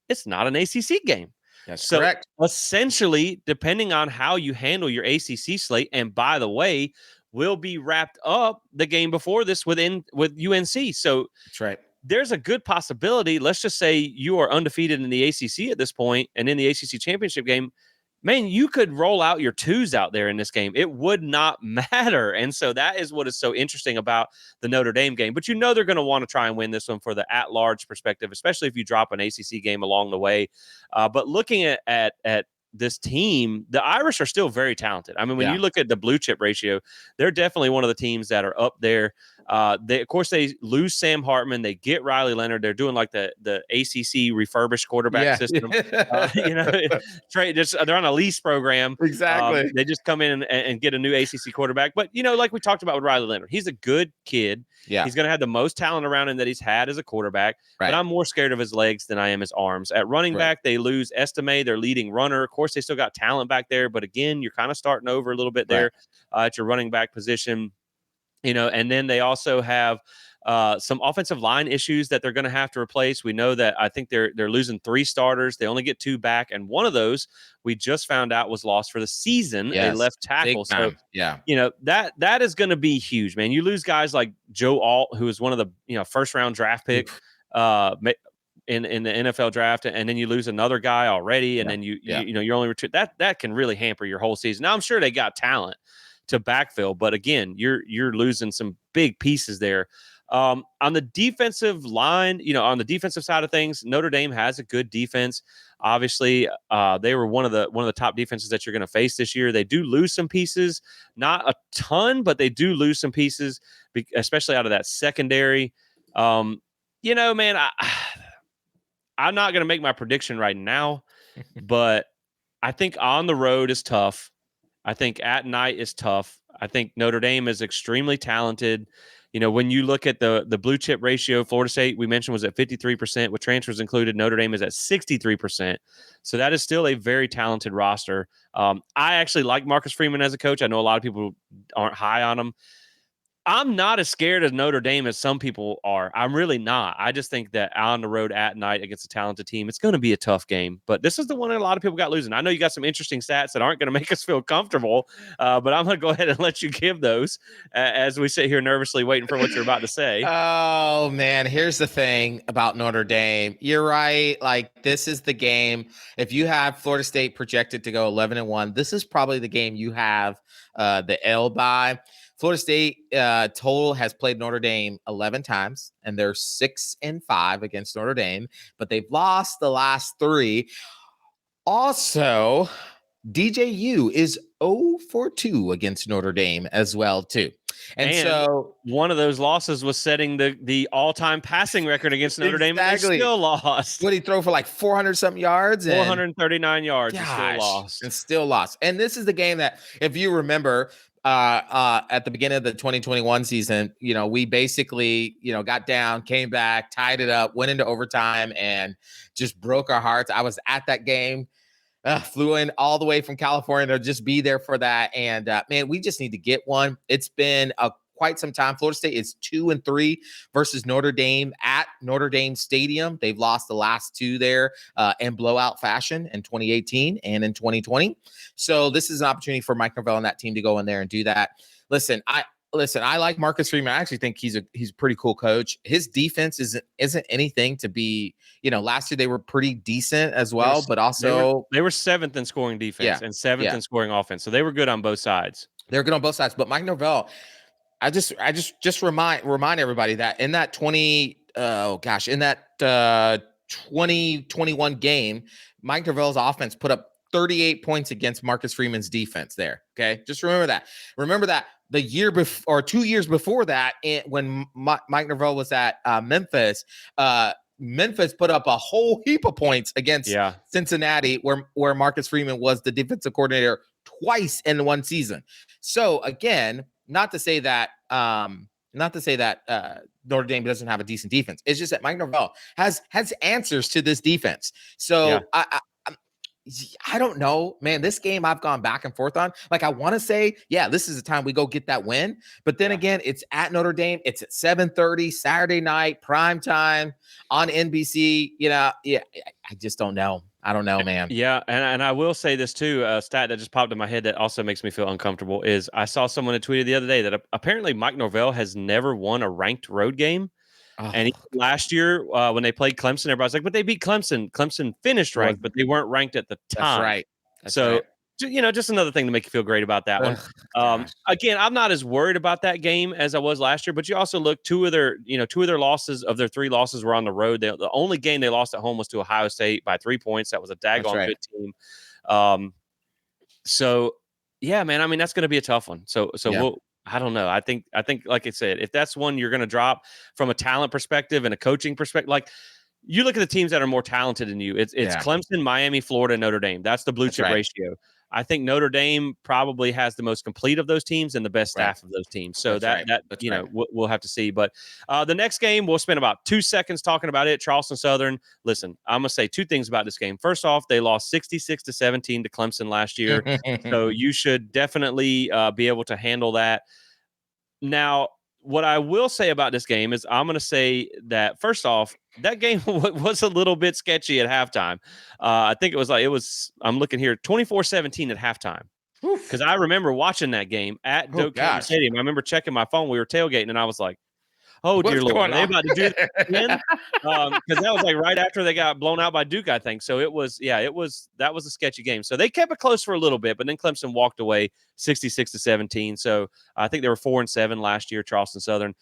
it's not an ACC game. That's correct. Essentially, depending on how you handle your ACC slate, and by the way, will be wrapped up the game before this with UNC. So that's right. There's a good possibility. Let's just say you are undefeated in the ACC at this point, and in the ACC championship game, man, you could roll out your twos out there in this game. It would not matter. And so that is what is so interesting about the Notre Dame game. But they're going to want to try and win this one for the at-large perspective, especially if you drop an ACC game along the way. But looking at this team, the Irish are still very talented. I mean, when you look at the blue chip ratio, they're definitely one of the teams that are up there. Of course, they lose Sam Hartman. They get Riley Leonard. They're doing like the ACC refurbished quarterback system. They're on a lease program. Exactly. They just come in and get a new ACC quarterback. But, like we talked about with Riley Leonard, he's a good kid. Yeah. He's going to have the most talent around him that he's had as a quarterback. Right. But I'm more scared of his legs than I am his arms. At running back, they lose Estime, their leading runner. Of course, they still got talent back there. But again, you're kind of starting over a little bit there at your running back position. And then they also have some offensive line issues that they're going to have to replace. We know that I think they're losing 3 starters. They only get 2 back, and one of those we just found out was lost for the season. A left tackle. So that is going to be huge, man. You lose guys like Joe Alt, who is one of the first round draft pick in the NFL draft, and then you lose another guy already, and then you're only that can really hamper your whole season. Now I'm sure they got talent to backfill, but again, you're losing some big pieces there. On the defensive line, on the defensive side of things, Notre Dame has a good defense. Obviously, they were one of the top defenses that you're going to face this year. They do lose some pieces, not a ton, but they do lose some pieces, especially out of that secondary. Man, I'm not going to make my prediction right now, but I think on the road is tough. I think at night is tough. I think Notre Dame is extremely talented. When you look at the blue chip ratio, Florida State, we mentioned, was at 53% with transfers included. Notre Dame is at 63%. So that is still a very talented roster. I actually like Marcus Freeman as a coach. I know a lot of people aren't high on him. I'm not as scared of Notre Dame as some people are. I'm really not. I just think that on the road at night against a talented team, it's going to be a tough game. But this is the one that a lot of people got losing. I know you got some interesting stats that aren't going to make us feel comfortable, but I'm going to go ahead and let you give those as we sit here nervously waiting for what you're about to say. Oh, man. Here's the thing about Notre Dame. You're right. Like, this is the game. If you have Florida State projected to go 11-1, this is probably the game you have the L by. Florida State total has played Notre Dame 11 times, and they're 6-5 against Notre Dame, but they've lost the last 3. Also, DJU is 0-2 against Notre Dame as well, too. And so one of those losses was setting the all-time passing record against Notre Dame, and they still lost. What did he throw for, like 400-something yards? 439 yards. And still lost. And this is the game that, if you remember, at the beginning of the 2021 season, we basically, got down, came back, tied it up, went into overtime, and just broke our hearts. I was at that game, flew in all the way from California to just be there for that. And man, we just need to get one. It's been quite some time. Florida State is 2-3 versus Notre Dame at Notre Dame Stadium. They've lost the last 2 there in blowout fashion in 2018 and in 2020. So this is an opportunity for Mike Norvell and that team to go in there and do that. Listen, I like Marcus Freeman. I actually think he's a pretty cool coach. His defense isn't anything to be, last year they were pretty decent as well, but also they were 7th in scoring defense and 7th in scoring offense. So they were good on both sides. They're good on both sides, but Mike Norvell, I just remind everybody that in that 2021 game, Mike Norvell's offense put up 38 points against Marcus Freeman's defense there. Okay. Just remember that. Remember that the year before, or 2 years before that, when Mike Norvell was at Memphis, Memphis put up a whole heap of points against Cincinnati, where Marcus Freeman was the defensive coordinator twice in one season. So again, not to say that Notre Dame doesn't have a decent defense. It's just that Mike Norvell has answers to this defense. So I don't know, man. This game I've gone back and forth on. Like, I want to say, this is the time we go get that win. But then again, it's at Notre Dame. It's at 7:30 Saturday night, prime time on NBC. I just don't know. I don't know, man. Yeah, and I will say this too. A stat that just popped in my head that also makes me feel uncomfortable is I saw someone that tweeted the other day that apparently Mike Norvell has never won a ranked road game. And last year, when they played Clemson, everybody's like, but they beat Clemson. Clemson finished ranked, but they weren't ranked at the time. That's right. So just another thing to make you feel great about that one. Gosh. Again, I'm not as worried about that game as I was last year, but you also look two of their losses of their 3 losses were on the road. The only game they lost at home was to Ohio State by 3 points. That was a That's daggone right. good team. So yeah, man, I mean, that's going to be a tough one. So Yeah. I don't know. I think, like I said, if that's one you're going to drop from a talent perspective and a coaching perspective, like you look at the teams that are more talented than you. It's Yeah. Clemson, Miami, Florida, Notre Dame. That's the blue That's chip right. ratio. I think Notre Dame probably has the most complete of those teams and the best Right. staff of those teams. So That's right. That's right. we'll have to see. But the next game, we'll spend about 2 seconds talking about it. Charleston Southern. Listen, I'm gonna say 2 things about this game. First off, they lost 66-17 to Clemson last year, so you should definitely be able to handle that. Now, what I will say about this game is I'm going to say that, first off, that game was a little bit sketchy at halftime. I think I'm looking here, 24-17 at halftime. Because I remember watching that game at Doak Cameron Stadium. I remember checking my phone. We were tailgating, and I was like, oh, What's dear Lord, going are they on? about to do this again? Because that was like right after they got blown out by Duke, I think. So that was a sketchy game. So they kept it close for a little bit, but then Clemson walked away 66-17. So I think they were 4-7 last year, Charleston Southern.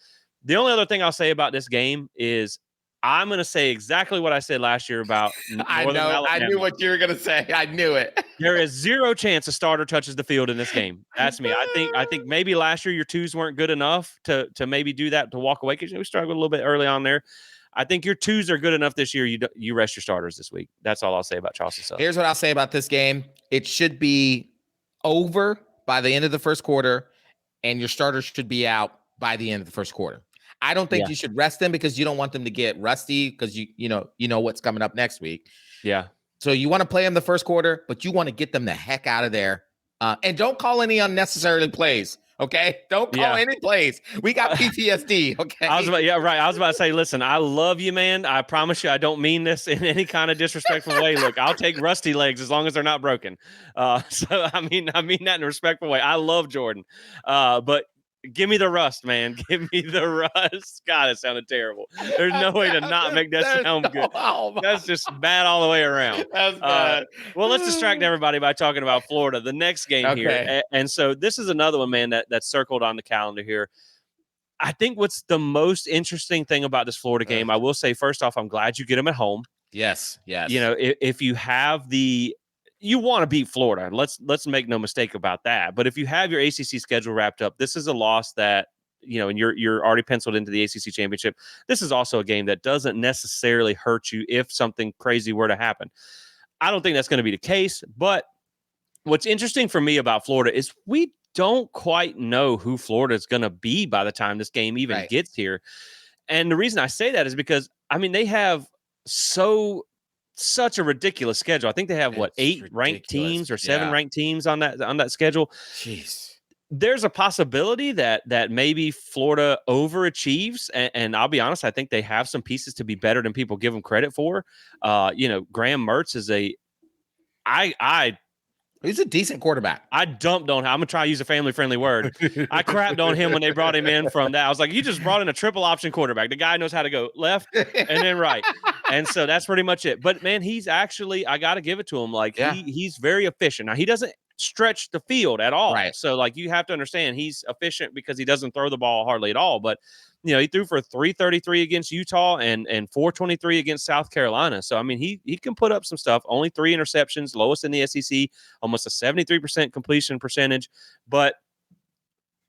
The only other thing I'll say about this game is I'm going to say exactly what I said last year about Northern Alabama. I knew what you were going to say. I knew it. There is 0 chance a starter touches the field in this game. That's me. I think maybe last year your 2s weren't good enough to maybe do that, to walk away, because we struggled a little bit early on there. I think your 2s are good enough this year. You rest your starters this week. That's all I'll say about Charleston Southern. Here's what I'll say about this game. It should be over by the end of the first quarter, and your starters should be out by the end of the first quarter. I don't think you should rest them, because you don't want them to get rusty, because you know what's coming up next week. Yeah. So you want to play them the first quarter, but you want to get them the heck out of there. And don't call any unnecessary plays. Okay. Don't call any plays. We got PTSD. Okay. I was about to say, listen, I love you, man. I promise you, I don't mean this in any kind of disrespectful way. Look, I'll take rusty legs as long as they're not broken. So I mean that in a respectful way. I love Jordan. But give me the rust, man. Give me the rust. God, it sounded terrible. There's no way to not make that sound good. That's just bad all the way around. That's bad. Well, let's distract everybody by talking about Florida, the next game here. And so this is another one, man, that's circled on the calendar here. I think what's the most interesting thing about this Florida game, I will say, first off, I'm glad you get them at home. Yes. If you have you want to beat Florida. Let's make no mistake about that. But if you have your ACC schedule wrapped up, this is a loss that, and you're already penciled into the ACC championship. This is also a game that doesn't necessarily hurt you if something crazy were to happen. I don't think that's going to be the case. But what's interesting for me about Florida is we don't quite know who Florida is going to be by the time this game even gets here. And the reason I say that is because, I mean, they have such a ridiculous schedule. I think they have 8 ranked teams or 7 ranked teams on that schedule. Jeez. There's a possibility that maybe Florida overachieves, and I'll be honest, I think they have some pieces to be better than people give them credit for. Graham Mertz is he's a decent quarterback. I dumped on him. I'm going to try to use a family-friendly word. I crapped on him when they brought him in from that. I was like, you just brought in a triple option quarterback. The guy knows how to go left and then right. And so that's pretty much it. But, man, he's actually – I got to give it to him. Like, he's very efficient. Now, he doesn't stretch the field at all. Right. So, like, you have to understand he's efficient because he doesn't throw the ball hardly at all. But, he threw for 333 against Utah and 423 against South Carolina. So, I mean, he can put up some stuff. Only 3 interceptions, lowest in the SEC, almost a 73% completion percentage. But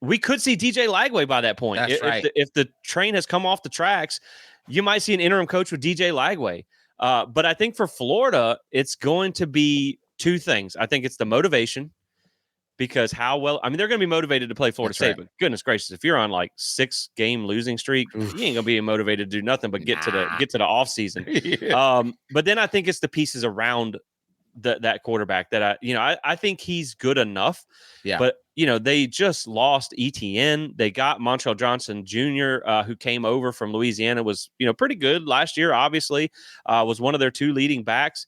we could see DJ Lagway by that point. That's right. If the train has come off the tracks, you might see an interim coach with DJ Lagway. But I think for Florida, it's going to be 2 things. I think it's the motivation. Because they're going to be motivated to play Florida State, but goodness gracious, if you're on like 6-game losing streak, you ain't gonna be motivated to do nothing but get to the off season. But then I think it's the pieces around that quarterback that I think he's good enough. Yeah. But they just lost ETN. They got Montrell Johnson Jr., who came over from Louisiana, was pretty good last year. Obviously, was one of their 2 leading backs.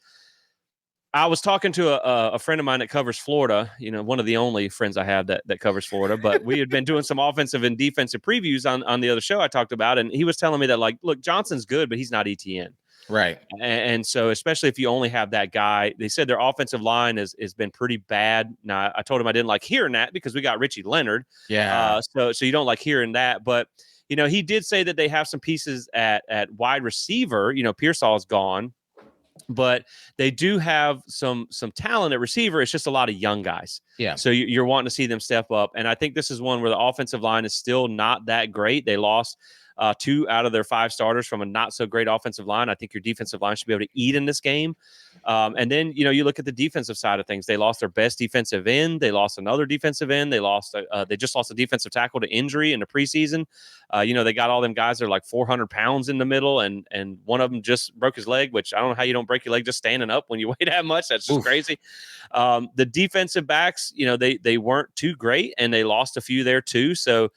I was talking to a friend of mine that covers Florida, one of the only friends I have that covers Florida, but we had been doing some offensive and defensive previews on the other show I talked about. And he was telling me that, like, look, Johnson's good, but he's not ETN. Right. And so, especially if you only have that guy, they said their offensive line has been pretty bad. Now, I told him I didn't like hearing that because we got Richie Leonard. Yeah. So you don't like hearing that. But, he did say that they have some pieces at wide receiver. Pearsall's gone, but they do have some talent at receiver. It's just a lot of young guys. Yeah. So you're wanting to see them step up. And I think this is one where the offensive line is still not that great. They lost 2 out of their 5 starters from a not so great offensive line. I think your defensive line should be able to eat in this game. And then, you look at the defensive side of things. They lost their best defensive end. They lost another defensive end. They just lost a defensive tackle to injury in the preseason. They got all them guys that are like 400 pounds in the middle, and one of them just broke his leg, which I don't know how you don't break your leg just standing up when you weigh that much. That's just crazy. The defensive backs, they weren't too great, and they lost a few there too. So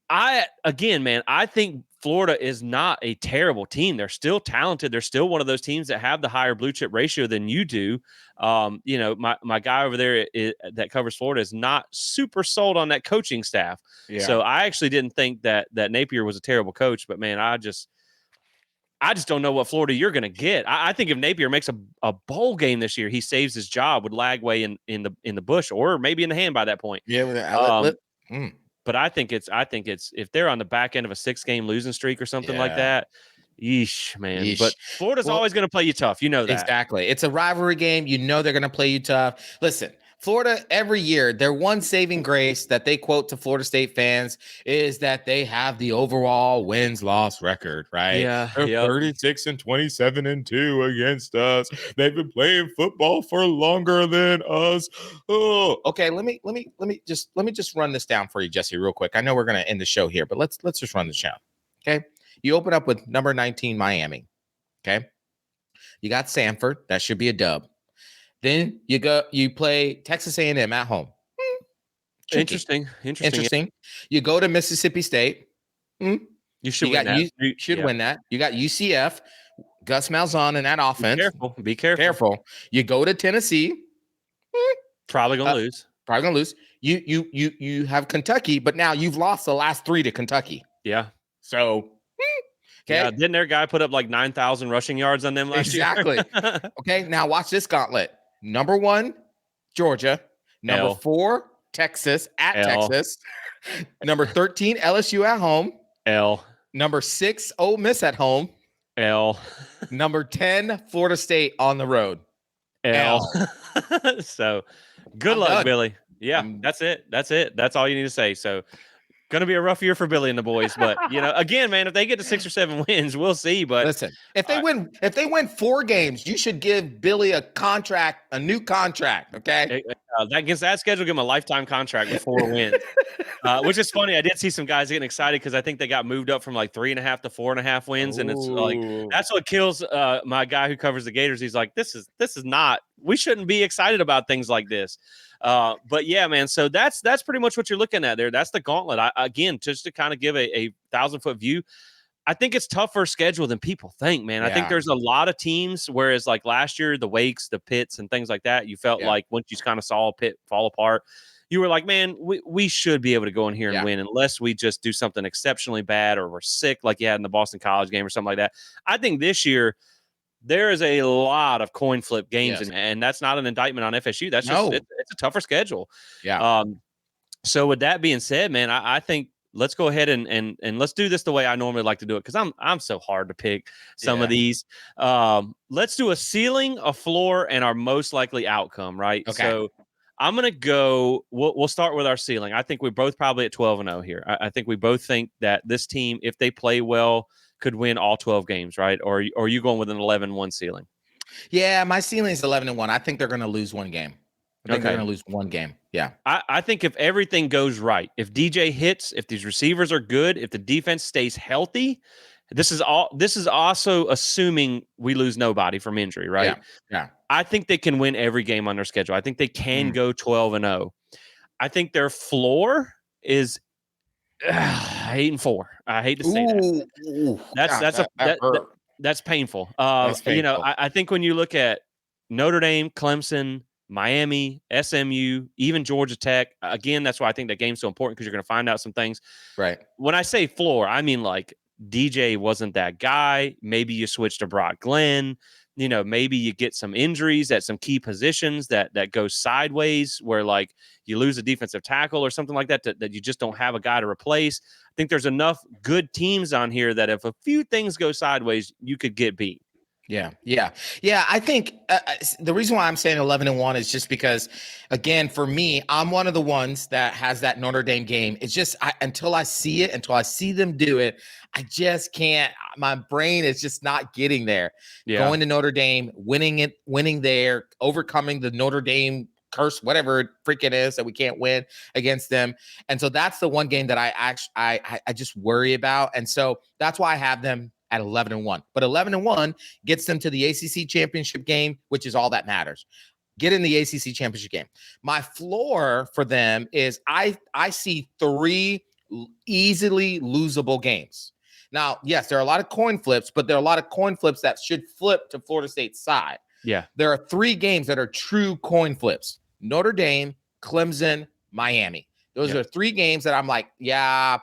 I think Florida is not a terrible team. They're still talented. They're still one of those teams that have the higher blue chip ratio than you do. My guy over there that covers Florida is not super sold on that coaching staff. Yeah. So I actually didn't think that Napier was a terrible coach, but man, I just don't know what Florida you're going to get. I think if Napier makes a bowl game this year, he saves his job with Lagway in the bush, or maybe in the hand by that point. Yeah. But I think it's if they're on the back end of a 6-game losing streak or something like that, yeesh, man. Yeesh. But Florida's always going to play you tough. You know that. Exactly. It's a rivalry game. They're going to play you tough. Listen, Florida, every year, their one saving grace that they quote to Florida State fans is that they have the overall wins-loss record, right? Yeah. They're 36-27-2 against us. They've been playing football for longer than us. Oh, okay. Let me just run this down for you, Jesse, real quick. I know we're going to end the show here, but let's just run the show. Okay. You open up with number 19, Miami. Okay. You got Sanford. That should be a dub. Then you play Texas A&M at home. Interesting. You go to Mississippi State. You should win that. You should win that. You got UCF, Gus Malzahn in that offense. Be careful. You go to Tennessee. Probably gonna lose. You have Kentucky, but now you've lost the last 3 to Kentucky. Yeah. So okay. Yeah, didn't their guy put up like 9,000 rushing yards on them last year? Exactly. Okay, now watch this gauntlet. Number 1, Georgia. Number 4, Texas at Texas. Number 13, LSU at home. Number 6, Ole Miss at home. Number 10, Florida State on the road. So good luck, Billy. Yeah, that's it. That's all you need to say. So going to be a rough year for Billy and the boys, but again, man, if they get to 6 or 7 wins, we'll see. But listen, if they win 4 games, you should give Billy a new contract. Okay, against that schedule, give him a lifetime contract with 4 wins. Which is funny. I did see some guys getting excited because I think they got moved up from like 3.5 to 4.5 wins, and it's like that's what kills my guy who covers the Gators. He's like, this is not. We shouldn't be excited about things like this. But yeah, man. So that's pretty much what you're looking at there. That's the gauntlet. Again, just to kind of give a 1,000-foot view, I think it's tougher schedule than people think, man. Yeah. I think there's a lot of teams, whereas like last year, the Wakes, the Pitts, and things like that, you felt like once you kind of saw a Pitt fall apart, you were like, man, we should be able to go in here and win unless we just do something exceptionally bad or we're sick like you had in the Boston College game or something like that. I think this year, there is a lot of coin flip games, and that's not an indictment on FSU. That's just it's a tougher schedule. Yeah. So with that being said, man, I think let's go ahead and let's do this the way I normally like to do it because I'm so hard to pick some of these. Let's do a ceiling, a floor, and our most likely outcome. Right. Okay. So I'm gonna go. We'll start with our ceiling. I think we're both probably at 12-0 here. I think we both think that this team, if they play well, could win all 12 games, right? Or are you going with an 11-1 ceiling? Yeah, my ceiling is 11-1. I think they're going to lose 1 game. They're going to lose 1 game. Yeah. I think if everything goes right, if DJ hits, if these receivers are good, if the defense stays healthy, this is also assuming we lose nobody from injury, right? Yeah. I think they can win every game on their schedule. I think they can go 12-0. I think their floor is 8-4. I hate to say that. That's painful. That's painful. I think when you look at Notre Dame, Clemson, Miami, SMU, even Georgia Tech, again, that's why I think that game's so important because you're going to find out some things. Right. When I say floor, I mean like DJ wasn't that guy. Maybe you switch to Brock Glenn. Maybe you get some injuries at some key positions that go sideways where like you lose a defensive tackle or something like that that you just don't have a guy to replace. I think there's enough good teams on here that if a few things go sideways, you could get beat. Yeah. I think the reason why I'm saying 11-1 is just because, again, for me, I'm one of the ones that has that Notre Dame game. It's just until I see them do it, I just can't. My brain is just not getting there. Yeah. Going to Notre Dame, winning there, overcoming the Notre Dame curse, whatever it freaking is that we can't win against them. And so that's the one game that I just worry about. And so that's why I have them at 11-1. But 11-1 gets them to the ACC championship game, which is all that matters. Get in the ACC championship game. My floor for them is I see 3 easily losable games. Now, yes, there are a lot of coin flips, but there are a lot of coin flips that should flip to Florida State's side. Yeah. There are 3 games that are true coin flips: Notre Dame, Clemson, Miami. Those are 3 games that I'm like, yeah.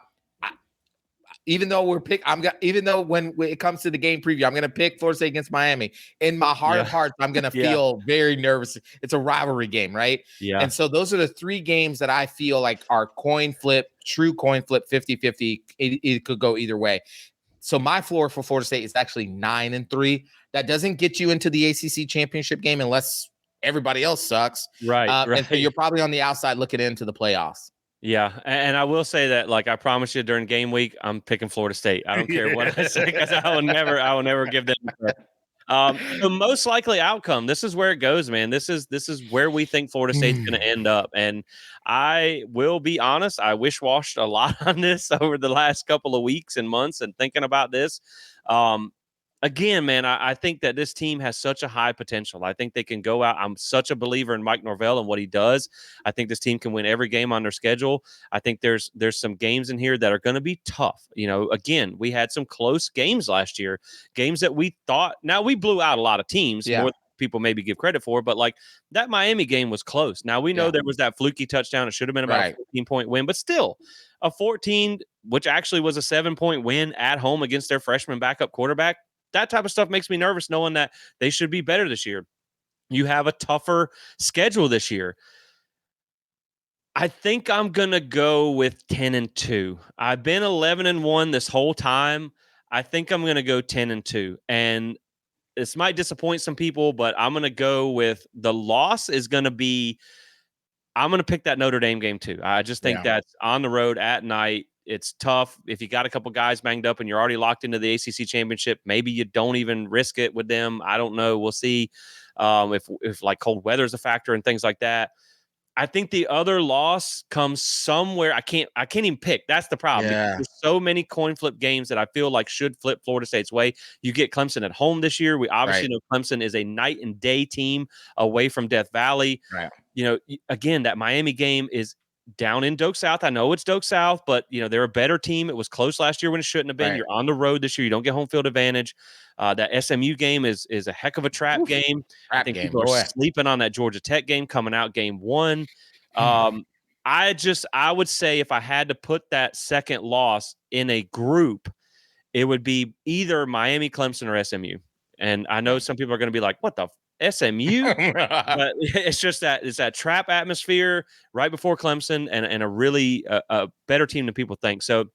Even though when it comes to the game preview, I'm going to pick Florida State against Miami. In my heart of hearts, I'm going to feel very nervous. It's a rivalry game, right? Yeah. And so those are the 3 games that I feel like are true coin flip, 50-50. It could go either way. So my floor for Florida State is actually 9-3. That doesn't get you into the ACC championship game unless everybody else sucks. Right. And so you're probably on the outside looking into the playoffs. Yeah, and I will say that, like I promise you, during game week, I'm picking Florida State. I don't care what I say because I will never give them. The most likely outcome. This is where it goes, man. This is where we think Florida State's going to end up, and I will be honest. I wish-washed a lot on this over the last couple of weeks and months, and thinking about this. Again, man, I think that this team has such a high potential. I think they can go out. I'm such a believer in Mike Norvell and what he does. I think this team can win every game on their schedule. I think there's some games in here that are going to be tough. Again, we had some close games last year, games that we thought. Now, we blew out a lot of teams, more than people maybe give credit for, but like that Miami game was close. Now, we know there was that fluky touchdown. It should have been about a 14-point win, but still a 14, which actually was a 7-point win at home against their freshman backup quarterback. That type of stuff makes me nervous knowing that they should be better this year. You have a tougher schedule this year. I think I'm going to go with 10-2. I've been 11-1 this whole time. I think I'm going to go 10-2. And this might disappoint some people, but I'm going to go with the loss is going to be, I'm going to pick that Notre Dame game too. I just think that's on the road at night. It's tough. If you got a couple guys banged up and you're already locked into the ACC championship, maybe you don't even risk it with them. I don't know. We'll see if like cold weather is a factor and things like that. I think the other loss comes somewhere. I can't even pick. That's the problem. There's so many coin flip games that I feel like should flip Florida State's way. You get Clemson at home this year. We obviously know Clemson is a night and day team away from Death Valley. Right. Again, that Miami game is down in Doak South. I know it's Doak South, but they're a better team. It was close last year when it shouldn't have been. Right. You're on the road this year. You don't get home field advantage. That SMU game is a heck of a trap game. I think people are sleeping on that Georgia Tech game coming out game 1. I would say if I had to put that second loss in a group, it would be either Miami, Clemson, or SMU. And I know some people are going to be like, what the SMU? But it's just that it's that trap atmosphere right before Clemson and a really a better team than people think. So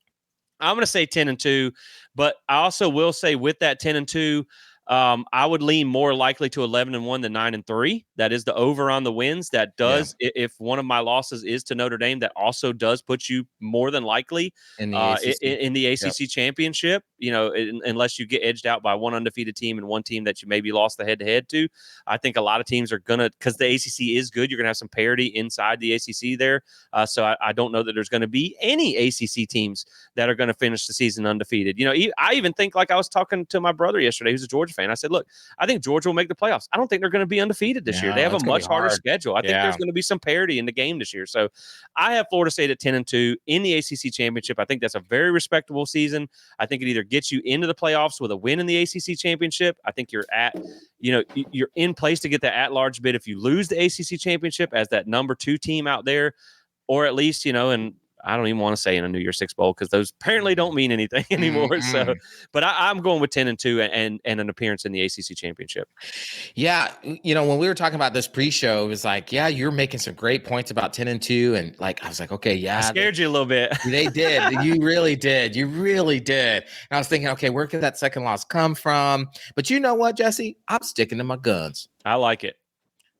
I'm going to say 10-2, but I also will say with that 10-2, I would lean more likely to 11-1 than 9-3. That is the over on the wins. That does, if one of my losses is to Notre Dame, that also does put you more than likely in the ACC championship. Unless you get edged out by one undefeated team and one team that you maybe lost the head-to-head to. I think a lot of teams are gonna, because the ACC is good. You're gonna have some parity inside the ACC there. So I don't know that there's going to be any ACC teams that are going to finish the season undefeated. I even think, like I was talking to my brother yesterday, who's a Georgia fan. I said, look, I think Georgia will make the playoffs. I don't think they're going to be undefeated this year. They have a much harder schedule. I think there's going to be some parity in the game this year. So I have Florida State at 10-2 in the ACC championship. I think that's a very respectable season. I think it either gets you into the playoffs with a win in the ACC championship. I think you're in place to get the at-large bid if you lose the ACC championship as that number 2 team out there, or at least, and I don't even want to say in a New Year's Six bowl because those apparently don't mean anything anymore. So, but I'm going with 10-2 and an appearance in the ACC championship. Yeah, when we were talking about this pre-show, it was like, yeah, you're making some great points about 10-2, and like I was like, okay, yeah, I scared you a little bit. They did. You really did. You really did. And I was thinking, okay, where could that second loss come from? But you know what, Jesse? I'm sticking to my guns. I like it.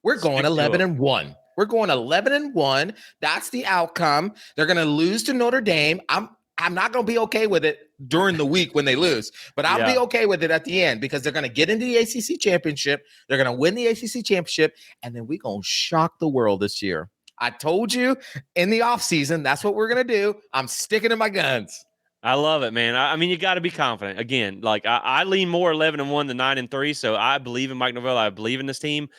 We're going 11-1. We're going 11-1. That's the outcome. They're going to lose to Notre Dame. I'm not going to be okay with it during the week when they lose, but I'll be okay with it at the end because they're going to get into the ACC championship. They're going to win the ACC championship, and then we're going to shock the world this year. I told you in the offseason, that's what we're going to do. I'm sticking to my guns. I love it, man. I mean, you got to be confident. Again, like I lean more 11-1 than 9-3, so I believe in Mike Norvell. I believe in this team.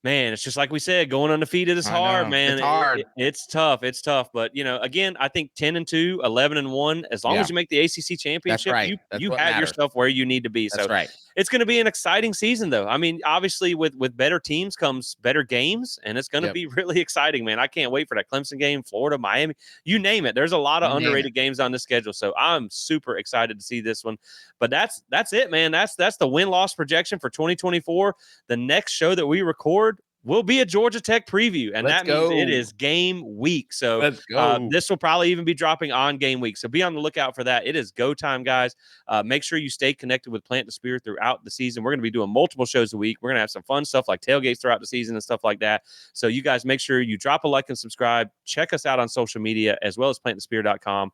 Man, it's just like we said, going undefeated is hard, man. It's hard. It's tough. It's tough. But, again, I think 10-2, 11-1, as long as you make the ACC championship, you have yourself where you need to be. That's right. It's going to be an exciting season, though. I mean, obviously, with better teams comes better games, and it's going to be really exciting, man. I can't wait for that Clemson game, Florida, Miami, you name it. There's a lot of underrated games on the schedule, so I'm super excited to see this one. But that's it, man. That's the win-loss projection for 2024. The next show that we record will be a Georgia Tech preview, and that means it is game week. So this will probably even be dropping on game week. So be on the lookout for that. It is go time, guys. Make sure you stay connected with Plant the Spirit throughout the season. We're going to be doing multiple shows a week. We're going to have some fun stuff like tailgates throughout the season and stuff like that. So you guys make sure you drop a like and subscribe. Check us out on social media as well as plantthespirit.com.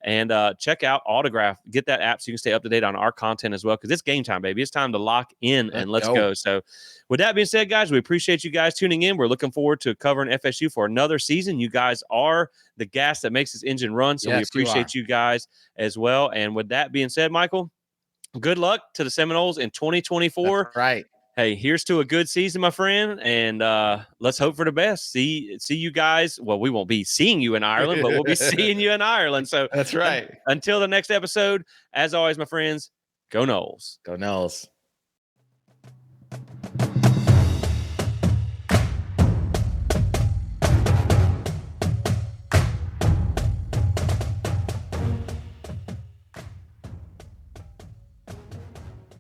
And check out Autograph. Get that app so you can stay up to date on our content as well, because it's game time, baby. It's time to lock in and let's go. So with that being said, guys, we appreciate you guys tuning in. We're looking forward to covering FSU for another season. You guys are the gas that makes this engine run, so we appreciate you guys as well. And with that being said, Michael, good luck to the Seminoles in 2024. That's right. Hey, here's to a good season, my friend, and let's hope for the best. See you guys. Well, we won't be seeing you in Ireland, but we'll be seeing you in Ireland. So that's right. Until the next episode, as always, my friends, go Noles. Go Noles.